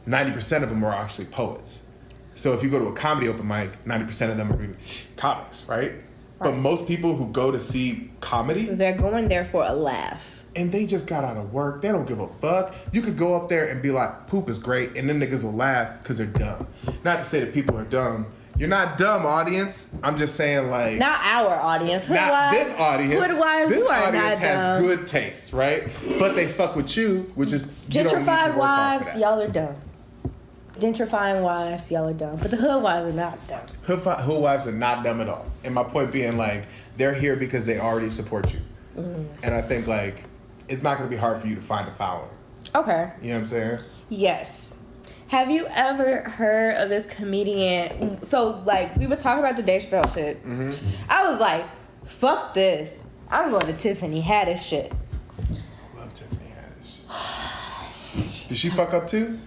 90% of them are actually poets. So if you go to a comedy open mic, 90% of them are comics, right? But most people who go to see comedy, they're going there for a laugh. And they just got out of work. They don't give a fuck. You could go up there and be like, poop is great, and them niggas will laugh because they're dumb. Not to say that people are dumb. You're not dumb, audience. I'm just saying, like... Not our audience. Not this audience. Hoodwives, this audience has dumb. good taste, right? But they fuck with you, which is... Gentrified wives, y'all are dumb. Gentrifying wives, y'all are dumb. But the Hoodwives are not dumb. Hoodwives are not dumb at all. And my point being, like, they're here because they already support you. And I think, like, it's not going to be hard for you to find a following. Okay. You know what I'm saying? Yes. Have you ever heard of this comedian? So, like, we was talking about the Dave Chappelle shit. Mm-hmm. I was like, fuck this. I'm going to Tiffany Haddish shit. Love Tiffany Haddish. Did she fuck up too?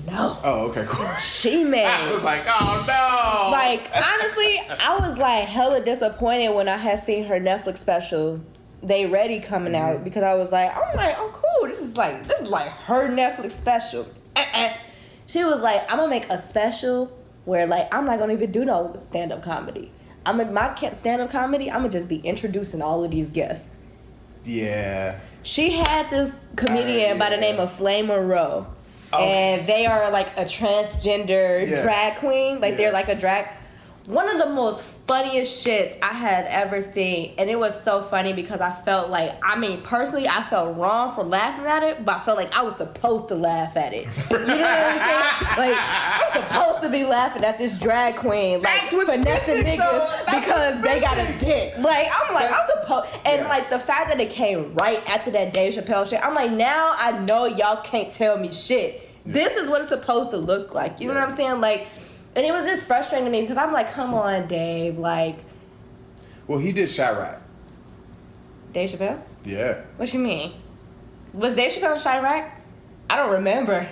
No. Oh, okay, cool. She made. I was like, oh no. Like, honestly, I was like hella disappointed when I had seen her Netflix special, They Ready, coming out, because I'm like, oh cool, this is like her Netflix special. She was like, I'm gonna make a special where, like, I'm not gonna even do no stand-up comedy. My stand-up comedy, I'm gonna just be introducing all of these guests. Yeah. She had this comedian by the name of Flame Monroe. And they are like a transgender drag queen. Like, they're like a drag. One of the most funniest shits I had ever seen. And it was so funny because I felt like, personally, I felt wrong for laughing at it, but I felt like I was supposed to laugh at it. You know what I'm saying? Like, I'm supposed to be laughing at this drag queen, like, finessing niggas because they got a dick. Like, I'm supposed, and like, the fact that it came right after that Dave Chappelle shit, I'm like, now I know y'all can't tell me shit. This is what it's supposed to look like. You know what I'm saying? Like, and it was just frustrating to me because I'm like, come on, Dave. Like, well, he did Chirac. Dave Chappelle? Yeah. What you mean? Was Dave Chappelle in Chirac? I don't remember.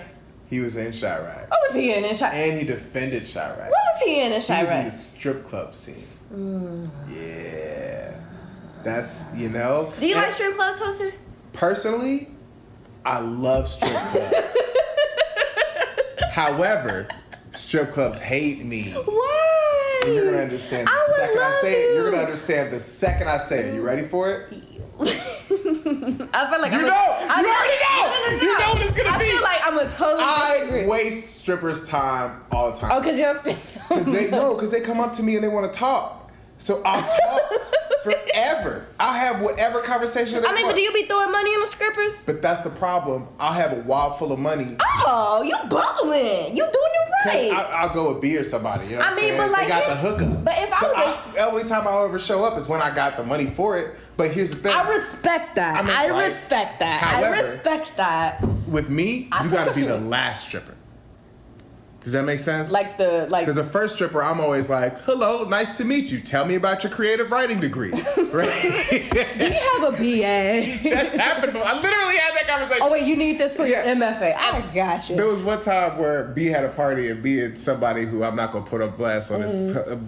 He was in Chirac. What was he in Chirac? And he defended Chirac. What was he in Chirac? He was in the strip club scene. Yeah. That's, you know. Do you like strip clubs, Toaster? Personally, I love strip clubs. However, strip clubs hate me. Why? And you're gonna understand the second I say it. You're gonna understand the second I say it. You ready for it? I feel like you already know. You know what it's gonna be. I feel like I'm a totally disagree. I waste strippers' time all the time. Oh, because you don't speak. Because they come up to me and they want to talk. So I'll talk forever. I'll have whatever conversation they want. But do you be throwing money on the strippers? But that's the problem. I'll have a wallet full of money. Oh, you balling. You doing it right. I'll go with B or somebody. You know what I'm saying? But like, they got the hookup. But if every time I ever show up is when I got the money for it. But here's the thing. I respect that. I respect that. However, I respect that. With me, you gotta be the last stripper. Does that make sense? Because the first stripper, I'm always like, hello, nice to meet you. Tell me about your creative writing degree. Right? Do you have a BA? That's happened. I literally had that conversation. Oh, wait, you need this for your MFA. I got you. There was one time where B had a party and B and somebody who I'm not going to put up blast on this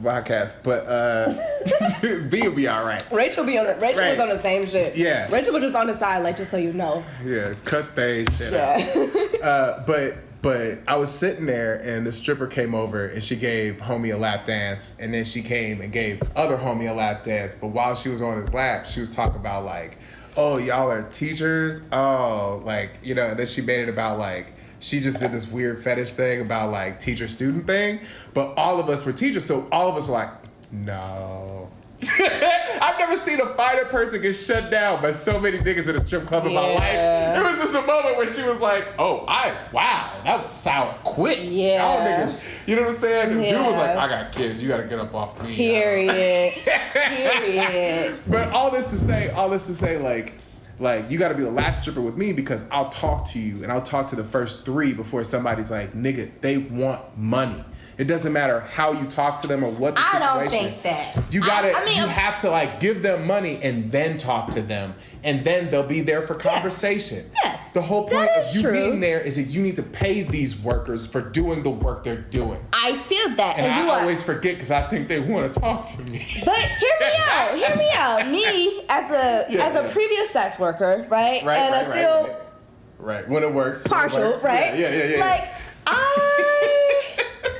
podcast, but B will be all right. Rachel was on the same shit. Yeah. Rachel was just on the side, like, just so you know. Yeah, cut they shit out. Yeah. But But I was sitting there, and the stripper came over, and she gave homie a lap dance, and then she came and gave other homie a lap dance. But while she was on his lap, she was talking about, like, oh, y'all are teachers? Oh, like, you know, and then she made it about, like, she just did this weird fetish thing about, like, teacher-student thing. But all of us were teachers, so all of us were like, no. I've never seen a finer person get shut down by so many niggas in a strip club in my life. It was just a moment where she was like, oh, wow, that was sour quick. Yeah. Y'all niggas, you know what I'm saying? The dude was like, I got kids, you gotta get up off me. Period. Period. But all this to say, like, you gotta be the last stripper with me because I'll talk to you and I'll talk to the first 3 before somebody's like, nigga, they want money. It doesn't matter how you talk to them or what the situation. I don't think that. You you have to like give them money and then talk to them, and then they'll be there for conversation. Yes. The whole point of you being there is that you need to pay these workers for doing the work they're doing. I feel that. And I always forget because I think they want to talk to me. But hear me out. Me as a previous sex worker, right? Right. When it works. Partial, right? Yeah. Like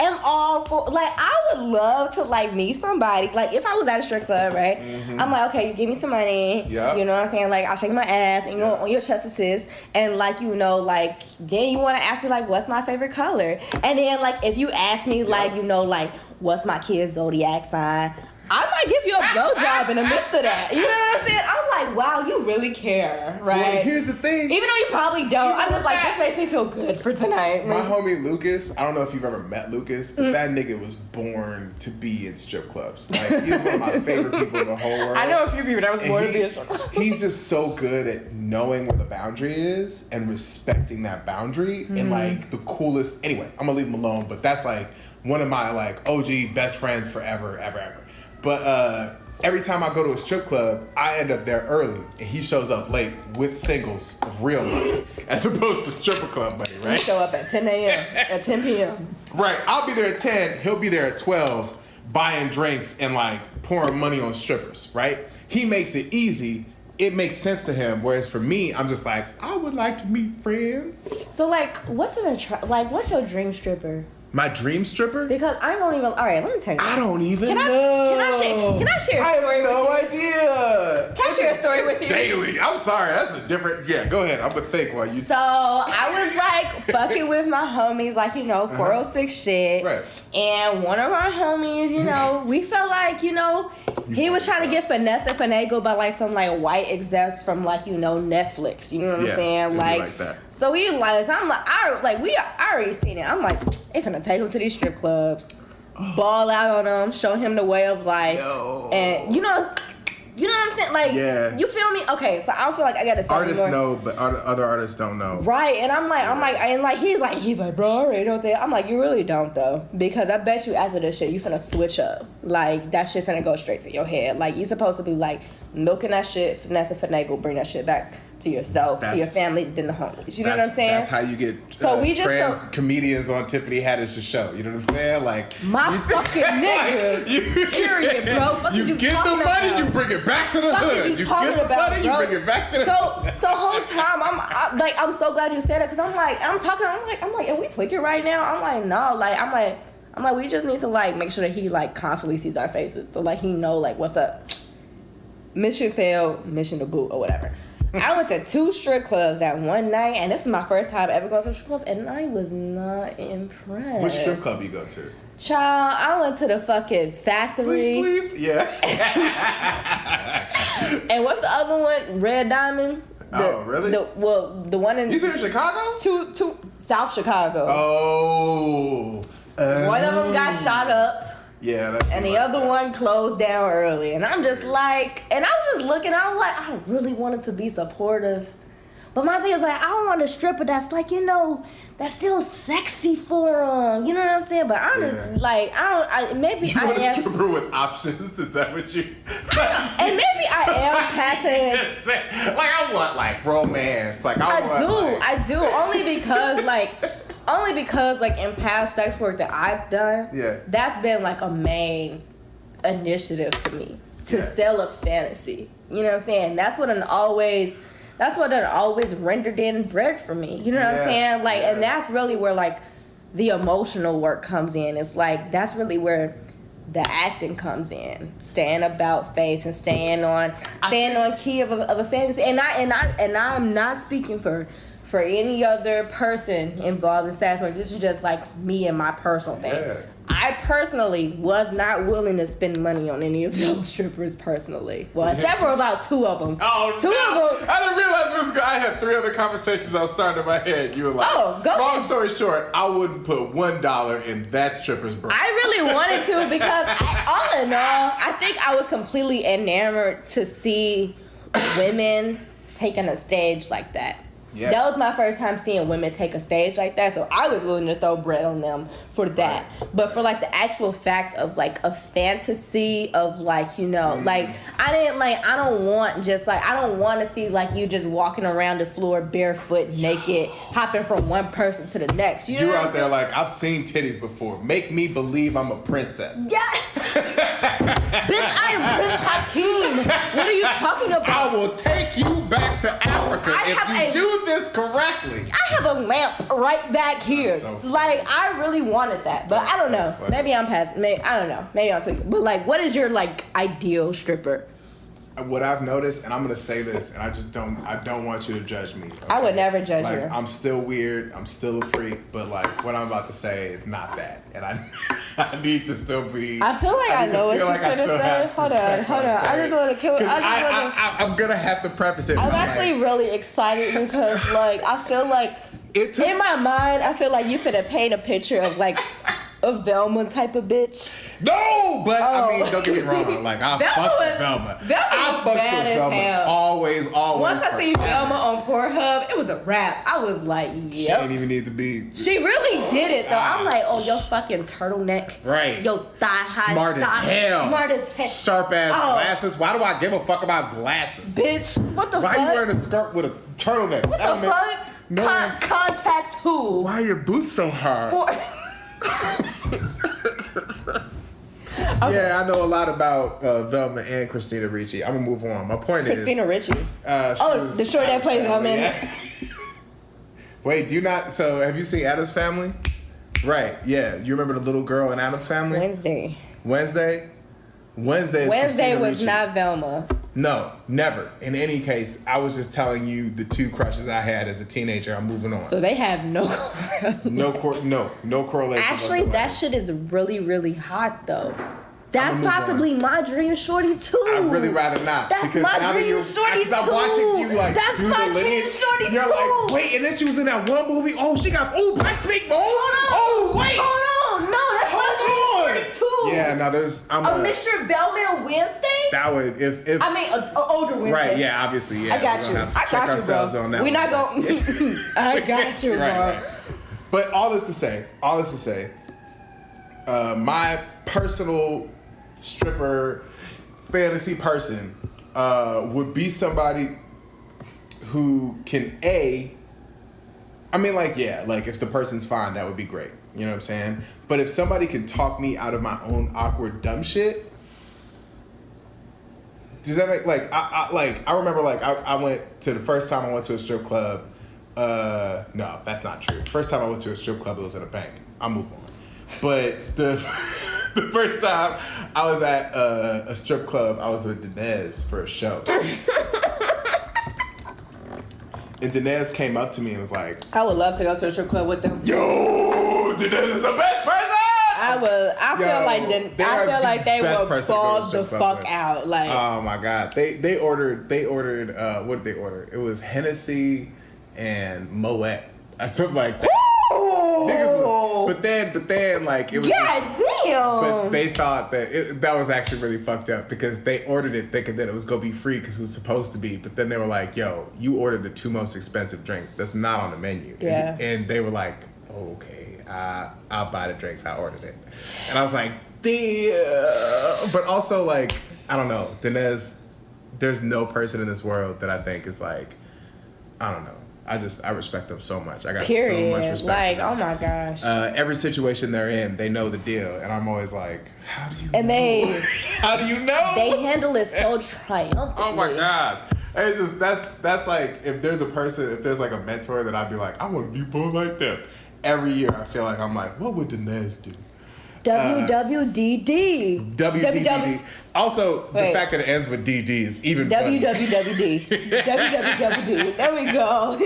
am all for, like, I would love to like meet somebody. Like if I was at a strip club, right? Mm-hmm. I'm like, okay, you give me some money. Yeah. You know what I'm saying? Like I'll shake my ass and you know on your chest assist and like you know like then you want to ask me like what's my favorite color and then like if you ask me like you know like what's my kid's zodiac sign. I might give you a blowjob in the midst of that. You know what I'm saying? I'm like, wow, you really care, right? Well, here's the thing. Even though you probably don't, I'm just like, this makes me feel good for tonight. My homie Lucas, I don't know if you've ever met Lucas, but that nigga was born to be in strip clubs. Like, he's one of my favorite people in the whole world. I know a few people that was born to be in strip clubs. He's just so good at knowing where the boundary is and respecting that boundary and like the coolest. Anyway, I'm gonna leave him alone, but that's like one of my like OG best friends forever, ever. But every time I go to a strip club, I end up there early, and he shows up late with singles of real money, as opposed to stripper club money, right? You show up at 10 a.m., at 10 p.m. Right. I'll be there at 10, he'll be there at 12, buying drinks and, like, pouring money on strippers, right? He makes it easy. It makes sense to him, whereas for me, I'm just like, I would like to meet friends. So, like, what's your dream stripper? My dream stripper? Because I don't even. All right, let me tell you. I don't even know. Can I share a story with you? I have no idea. Can I share a story with you? Daily. I'm sorry. That's a different. Yeah, go ahead. I'm gonna think while you. So I was like fucking with my homies, like 406 shit. Right. And one of our homies, we felt like he was trying to get finesse and finagle by like some like white execs from like Netflix. You know what I'm saying? Like that. So we like, I'm like, I already seen it. I'm like, they finna take him to these strip clubs, ball out on them, show him the way of life, and you know what I'm saying? Like, you feel me? Okay, so I don't feel like I gotta say artists know, but other artists don't know. Right, and I'm like, he's like, bro, I already know that. I'm like, you really don't though, because I bet you after this shit, you finna switch up. Like, that shit finna go straight to your head. Like, you supposed to be like milking that shit, finesse and finagle, bring that shit back to yourself, to your family, then the homies. You know what I'm saying? That's how you get trans comedians on Tiffany Haddish's show. You know what I'm saying? Like my fucking nigga. Period, bro. You get the money, you bring it back to the hood. You get the money, you bring it back to the hood. So whole time I'm so glad you said it because I'm like, are we tweaking right now? I'm like, no, like I'm like, we just need to like make sure that he like constantly sees our faces, so like he know like what's up. Mission failed, mission to boot or whatever. I went to 2 strip clubs that one night, and this is my first time ever going to a strip club, and I was not impressed. Which strip club you go to? Child, I went to the fucking Factory. Bleep, bleep. Yeah. And what's the other one? Red Diamond. Oh, really? The one in... You said in Chicago? Two South Chicago. Oh. One of them got shot up. Yeah, and the other one closed down early. And I'm just like, and I was just looking, I was like, I really wanted to be supportive. But my thing is like, I don't want a stripper that's like, that's still sexy for them. You know what I'm saying? But I'm just like, maybe you want a stripper with options? Is that what you... And maybe I am passing... Just say, like, I want like romance. Like, I do. Only because, like, in past sex work that I've done, that's been, like, a main initiative to me, to sell a fantasy. You know what I'm saying? That's what that's what it always rendered in bread for me. You know what I'm saying? Like, and that's really where like the emotional work comes in. It's like that's really where the acting comes in, staying about face and staying on key of a fantasy. And I'm not speaking for any other person involved in sex work. This is just like me and my personal thing. Yeah. I personally was not willing to spend money on any of those strippers personally. Well, except for about 2 of them. Oh, two of them. I didn't realize this guy. I had 3 other converstions I was starting in my head. You were like, oh, go long ahead. story short, I wouldn't put $1 in that stripper's brain. I really wanted to because all in all, I think I was completely enamored to see women taking a stage like that. Yeah. That was my first time seeing women take a stage like that, so I was willing to throw bread on them for that. But for like the actual fact of like a fantasy of like, you know, like I don't want to see like you just walking around the floor barefoot, naked, hopping from one person to the next. You know You're out there like, I've seen titties before. Make me believe I'm a princess. Yeah. Bitch, I am Prince Hakeem. What are you talking about? I will take you back to Africa if you do this correctly. I have a lamp right back here. So like, I really wanted that, but I don't know. Funny. Maybe I'm past. I don't know. Maybe I'm tweaking. But like, what is your like ideal stripper? What I've noticed, and I'm gonna say this, and I don't want you to judge me. Okay? I would never judge you. I'm still weird. I'm still a freak, but like what I'm about to say is not that, and I need to still be. I feel like I know what you're trying to say. Hold on. I just want to kill. I'm gonna have to preface it. I'm actually really excited because like I feel like in my mind I feel like you finna paint a picture of like a Velma type of bitch. No, but I mean, don't get me wrong. Like I fucked with Velma. I fucked with Velma. Always. Once I see Velma on Pornhub, it was a wrap. I was like, yep. She didn't even need to be. She really did it though. I'm like, oh, your fucking turtleneck. Right. Your thigh high. Smart as hell. Smart as hell. Sharp ass glasses. Why do I give a fuck about glasses? Bitch, what the fuck? Why are you wearing a skirt with a turtleneck? What the fuck? No contacts who? Why are your boots so hard? Okay. Yeah, I know a lot about Velma and Christina Ricci. I'm gonna move on. My point Christina is Ricci. The short that played Velma. Yeah. Wait, do you not? So, have you seen Addams Family? Right. Yeah. You remember the little girl in Addams Family? Wednesday was not Velma. No, never. In any case, I was just telling you the 2 crushes I had as a teenager. I'm moving on. So they have no correlation. Actually, whatsoever. That shit is really, really hot though. That's possibly my dream shorty too. I'd really rather not. That's my dream shorty too. I'm watching you like that's do my the dream lineage. shorty You're too. like, wait, and then she was in that one movie. Oh, she got Black Snake Mold. Oh, wait. Hold on. No, that's my dream shorty too. Yeah, no, there's a mixture of Velma and Wednesday. That would if I mean an older Wednesday. Right? Yeah, obviously. Yeah, I got you. I got ourselves bro. on that. We're not going. I got you, bro. Right. But all this to say, my personal stripper fantasy person would be somebody who can like if the person's fine, that would be great. You know what I'm saying? But if somebody can talk me out of my own awkward dumb shit, does that make I remember I went to the first time I went to a strip club. No, that's not true. First time I went to a strip club, it was at a bank. I'll move on. But the first time I was at a strip club, I was with Dinesh for a show. And Dinesh came up to me and was like, I would love to go to a strip club with them. Yo, Dinesh is the best person! I feel like they would ball the fuck out. Like, oh my god, they ordered what did they order? It was Hennessy and Moet, something like that. But then like it was. God damn! But they thought that was actually really fucked up because they ordered it thinking that it was gonna be free because it was supposed to be. But then they were like, "Yo, you ordered the 2 most expensive drinks. That's not on the menu." Yeah. And they were like, oh, "Okay, I'll buy the drinks. I ordered it." And I was like, "Damn!" But also like, I don't know, Dinesh. There's no person in this world that I think is like, I don't know. I respect them so much. I got so much respect. Like, oh my gosh. Every situation they're in, they know the deal, and I'm always like, how do you know? How do you know? They handle it so triumphantly. Oh my god. It's just that's like if there's like a mentor that I'd be like, I want to be born like them. Every year I feel like I'm like, what would Dinez do? WWDD. WWDD. Also, the fact that it ends with DD is even funny. WWWD. WWWD. There we go.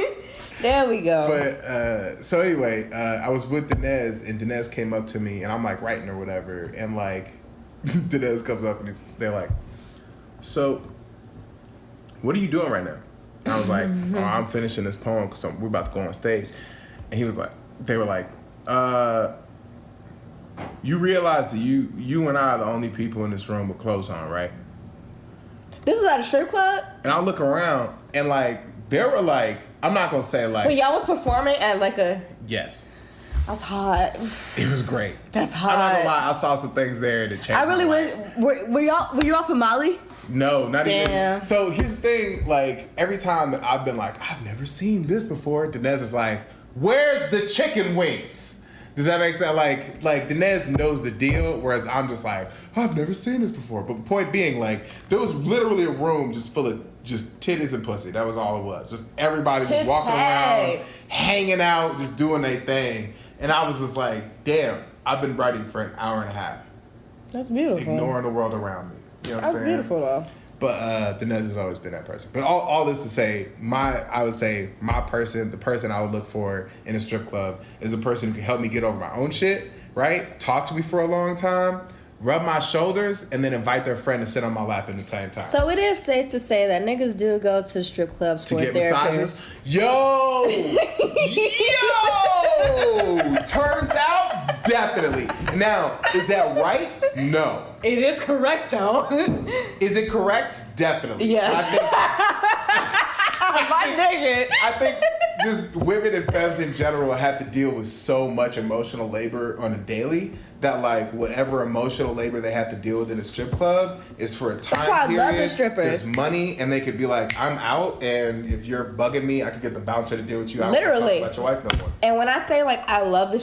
There we go. But so anyway, I was with Dinez, and Dinez came up to me, and I'm like writing or whatever, and like Dinez comes up and they're like, so what are you doing right now? And I was like, oh, I'm finishing this poem because we're about to go on stage. And he was like, they were like, you realize that you and I are the only people in this room with clothes on, right? This was at a strip club? And I look around and like, there were like, I'm not going to say like. Wait, y'all was performing at like a. Yes. That's hot. It was great. That's hot. I'm not going to lie, I saw some things there that changed. I really wish. Were y'all from Mali? No, not Damn. even. So here's the thing, like every time that I've been like, I've never seen this before, Dinez is like, where's the chicken wings? Does that make sense? Like Dinez knows the deal, whereas I'm just like, oh, I've never seen this before. But the point being, like, there was literally a room just full of just titties and pussy. That was all it was. Just everybody just walking around, hanging out, just doing their thing. And I was just like, damn, I've been writing for an hour and a half. That's beautiful. Ignoring the world around me. You know what I'm saying? That's beautiful, though. But Dinez has always been that person. But all this to say, I would say my person, the person I would look for in a strip club is a person who can help me get over my own shit, right? Talk to me for a long time, rub my shoulders, and then invite their friend to sit on my lap at the same time. So it is safe to say that niggas do go to strip clubs to for get therapists. massages. Yo! Turns out, definitely. Now, is that right? No. It is correct, though. Is it correct? Definitely. Yes. I think just women and femmes in general have to deal with so much emotional labor on a daily that like whatever emotional labor they have to deal with in a strip club is for a time That's why period. I love the strippers. There's money, and they could be like, I'm out, and if you're bugging me, I could get the bouncer to deal with you. I don't want to talk about your wife no more. And when I say like I love the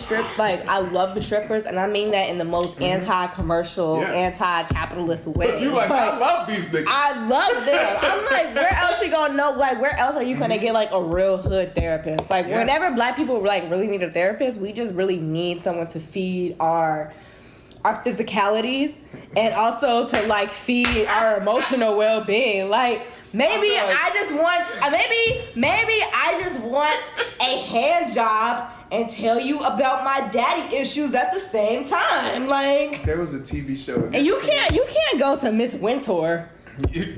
strippers, and I mean that in the most anti-commercial, anti-capitalist way. You like, I love these niggas. I love them. I'm like, where else you gonna know? Like, where else are you gonna get like a real hood therapist? Like, whenever black people like really need a therapist, we just really need someone to feed our physicalities and also to like feed our emotional well-being. Like maybe I just want a hand job and tell you about my daddy issues at the same time. Like there was a TV show, and you can't go to Miss Wintour.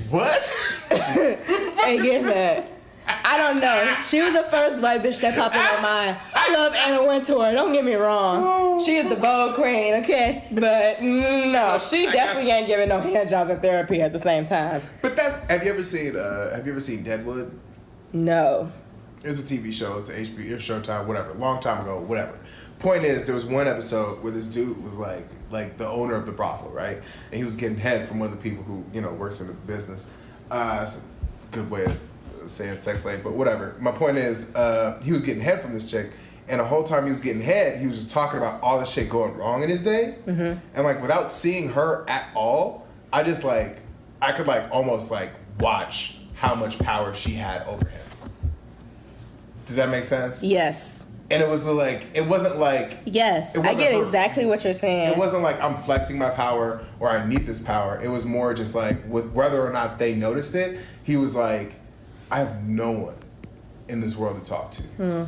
What? And get that. I don't know. She was the first white bitch that popped in my mind. I love Anna Wintour. Don't get me wrong. She is the Vogue queen, okay? But no, she definitely ain't giving no hand jobs and therapy at the same time. But have you ever seen Deadwood? No. It's a TV show. It's HBO, it's Showtime, whatever. Long time ago, whatever. Point is, there was one episode where this dude was like the owner of the brothel, right? And he was getting head from one of the people who works in the business. It's a good way of saying sex slave, but whatever. My point is, he was getting head from this chick, and the whole time he was getting head, he was just talking about all the shit going wrong in his day, and like without seeing her at all, I could almost watch how much power she had over him. Does that make sense? Yes. And it was it wasn't like... Yes, I get exactly what you're saying. It wasn't like I'm flexing my power or I need this power. It was more just like, with whether or not they noticed it, he was like, I have no one in this world to talk to.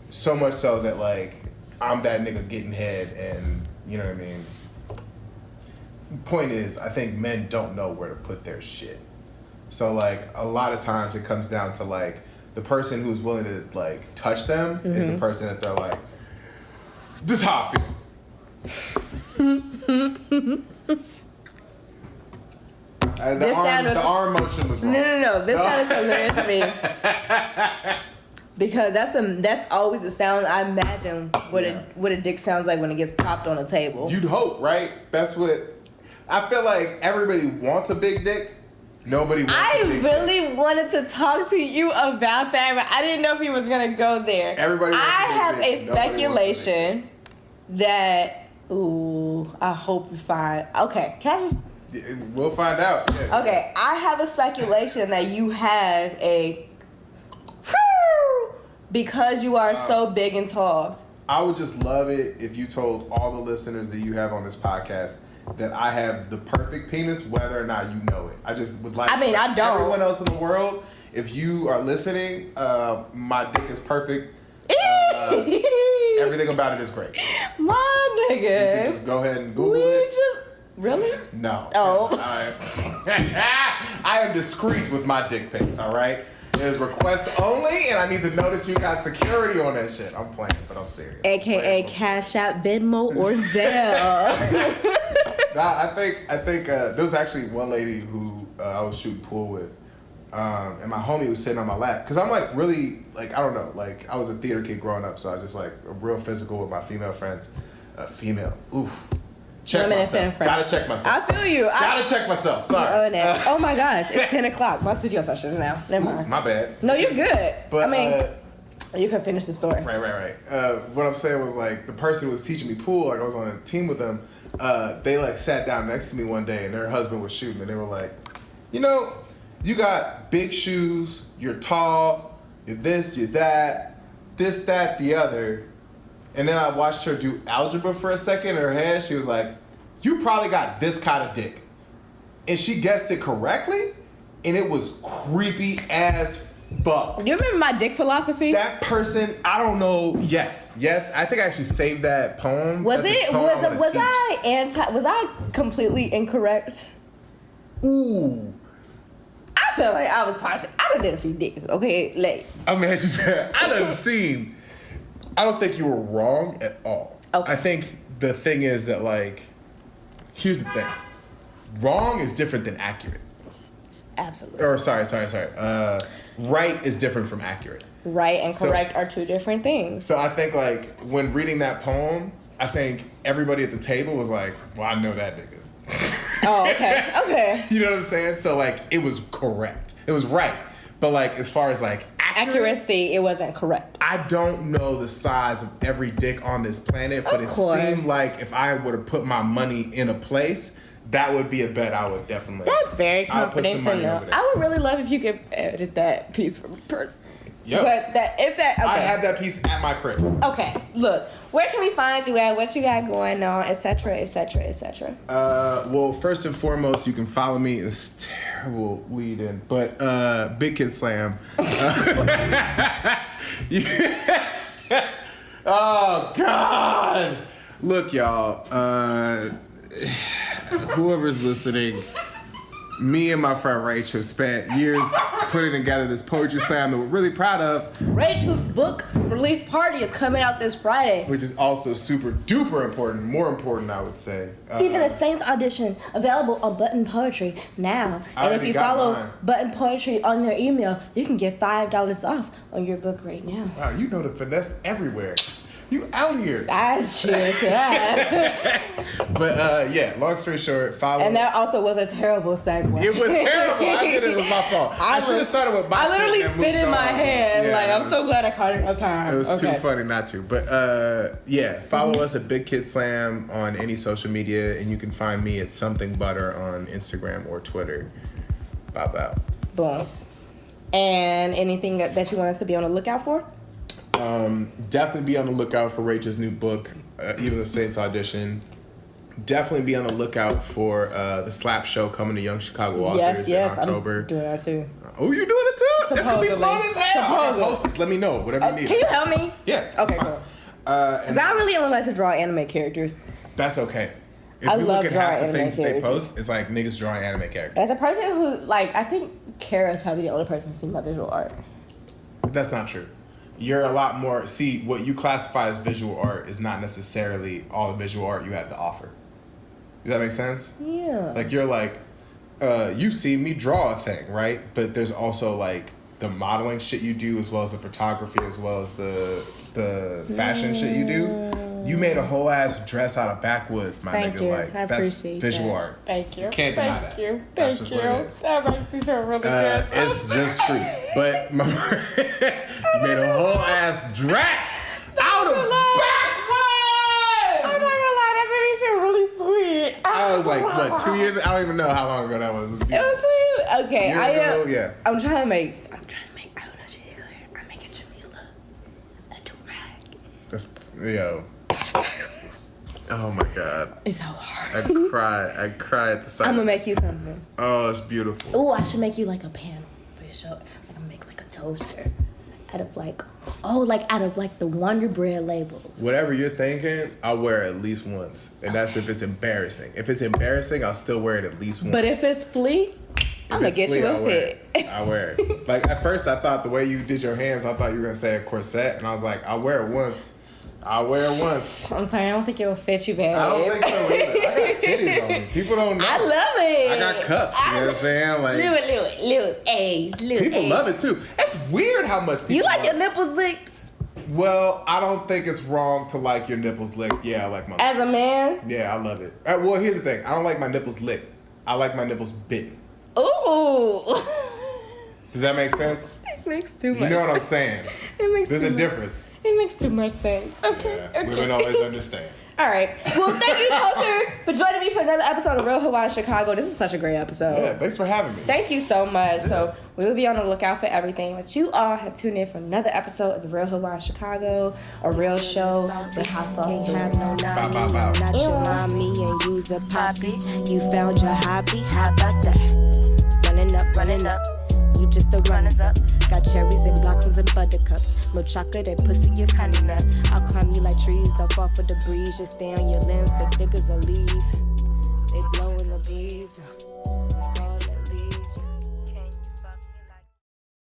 So much so that I'm that nigga getting head, and you know what I mean? Point is, I think men don't know where to put their shit. So a lot of times it comes down to the person who's willing to touch them is the person that they're like, this is how I feel. The arm motion was wrong. No. This sounded hilarious to me. Because that's always the sound I imagine what a dick sounds like when it gets popped on a table. You'd hope, right? That's what I feel like. Everybody wants a big dick. Nobody wants a big dick. I really wanted to talk to you about that, but I didn't know if he was gonna go there. Everybody wants I a big have dick. a speculation that I hope you find. Okay, can I just? We'll find out. Yeah. Okay, I have a speculation that you have a because you are so big and tall. I would just love it if you told all the listeners that you have on this podcast that I have the perfect penis, whether or not you know it. I just would like. I mean, I don't. Everyone else in the world, if you are listening, my dick is perfect. Everything about it is great. My nigga. You can just go ahead and Google it. Really? No. Oh. I am discreet with my dick pics, all right? It is request only, and I need to know that you got security on that shit. I'm playing, but I'm serious. AKA Cash App, Venmo, or Zelle. Nah, I think there was actually one lady who I was shooting pool with, and my homie was sitting on my lap. Because I'm like really, like, I don't know, like I was a theater kid growing up, so I just like real physical with my female friends. Female, oof. Check myself. Gotta check myself. I feel you. Gotta check myself. Sorry. Oh my gosh, it's 10 o'clock. My studio session's now. Never mind. My bad. No, you're good. But, I mean, you can finish the story. Right. What I'm saying was like the person who was teaching me pool, like I was on a team with them. They like sat down next to me one day, and their husband was shooting, and they were like, you know, you got big shoes. You're tall. You're this. You're that. This, that, the other. And then I watched her do algebra for a second in her head. She was like, you probably got this kind of dick. And she guessed it correctly, and it was creepy as fuck. You remember my dick philosophy? That person, I don't know. Yes. I think I actually saved that poem. Was I completely incorrect? Ooh. I feel like I was partial. I done did a few dicks, okay? Like, I mean, I don't think you were wrong at all. Okay. I think the thing is that, like, here's the thing. Wrong is different than accurate. Absolutely. Or, sorry. Right is different from accurate. Right and correct are two different things. So I think, like, when reading that poem, I think everybody at the table was like, well, I know that nigga. Oh, okay. You know what I'm saying? So, like, it was correct. It was right. But, like, as far as, like, accuracy, it wasn't correct. I don't know the size of every dick on this planet, but it seemed like if I were to put my money in a place, that would be a bet I would definitely. That's very confident to know. I would really love if you could edit that piece for me personally. Yep. But okay. I have that piece at my crib. Okay, look, where can we find you at? What you got going on, etc., etc., etc. Well, first and foremost, you can follow me. It's terrible lead in, but Big Kid Slam. Oh God! Look, y'all. Whoever's listening. Me and my friend Rachel spent years putting together this poetry slam that we're really proud of. Rachel's book release party is coming out this Friday. Which is also super duper important. More important, I would say. Even a Saints audition available on Button Poetry now. And if you follow Button Poetry on their email, you can get $5 off on your book right now. Wow, you know the finesse everywhere. You out here. I sure can. But yeah, long story short, follow. And that also was a terrible segue. It was terrible. I did it. It was my fault. I should have started with my I literally spit in my hand. Yeah, I'm so glad I caught it on time. It was too funny not to. But yeah, follow us at Big Kid Slam on any social media, and you can find me at Something Butter on Instagram or Twitter. Bow. Boom. And anything that you want us to be on the lookout for? Definitely be on the lookout for Rachel's new book, even the Saints audition. Definitely be on the lookout for the Slap Show coming to Young Chicago Authors in October. I'm doing that too. Oh, you're doing it too? It's gonna be fun as hell. I got posters. Let me know, whatever you need. Can you help me? Yeah. Okay, cool. Because I really only like to draw anime characters. That's okay. If I you love look at half the things that they post, it's like niggas drawing anime characters. And the person who, like, I think Kara's probably the only person who's seen my visual art. That's not true. You're a lot more. See, what you classify as visual art is not necessarily all the visual art you have to offer. Does that make sense? Yeah. Like, you're like, you see me draw a thing, right? But there's also, like, the modeling shit you do, as well as the photography, as well as the fashion shit you do. You made a whole ass dress out of backwoods, my Thank nigga. you. Like, I that's appreciate visual that. art. Thank you. You can't deny that. Thank you. That's just what it is. That makes me feel really good. It's just true. But you made a whole ass dress out of backwoods! I'm not gonna lie, that made me feel really sweet. I was like, like, what, 2 years? I don't even know how long ago that was. It was okay. Yeah. I'm trying to make. I don't know Jamila. I'm making Jamila a do-rag. That's yo. Oh my god. It's so hard. I cry at the sight. I'm gonna make you something. Oh, it's beautiful. Oh, I should make you like a panel for your show. Like I'm gonna make like a toaster out of the Wonder Bread labels. Whatever you're thinking, I'll wear it at least once. And that's if it's embarrassing. If it's embarrassing, I'll still wear it at least once. But if it's flea, I'm gonna get you a fit. I wear it. Like at first I thought the way you did your hands, I thought you were gonna say a corset, and I was like, I'll wear it once. I'm sorry, I don't think it will fit you, babe. I don't think so either. I got titties on me. People don't know. I love it. I got cups, you know what I'm saying? Like, little A's. People love it too. It's weird how much people You like love your nipples licked? Well, I don't think it's wrong to like your nipples licked. Yeah, I like my As a man? Yeah, I love it. Well, here's the thing. I don't like my nipples licked. I like my nipples bitten. Ooh. Does that make sense? It makes too much You know what I'm sense. saying? It makes There's too a much. difference. It makes too much sense. Okay. Yeah, okay. women always understand. All right. Well, thank you, Toaster, for joining me for another episode of Real Hoodwives Chicago. This is such a great episode. Yeah, thanks for having me. Thank you so much. So we will be on the lookout for everything. But you all have tuned in for another episode of the Real Hoodwives Chicago, a real show with hot sauce. Can't have no Bow, bow, mommy, bow. no, not your mommy, and use a poppy. You found your hobby, how about that? Running up, you just the runners up. Got cherries and blossoms and buttercups. No chocolate and pussy is honey nut. I'll climb you like trees, don't fall for the breeze. Just stay on your limbs, but niggas will leave. They blow in the breeze.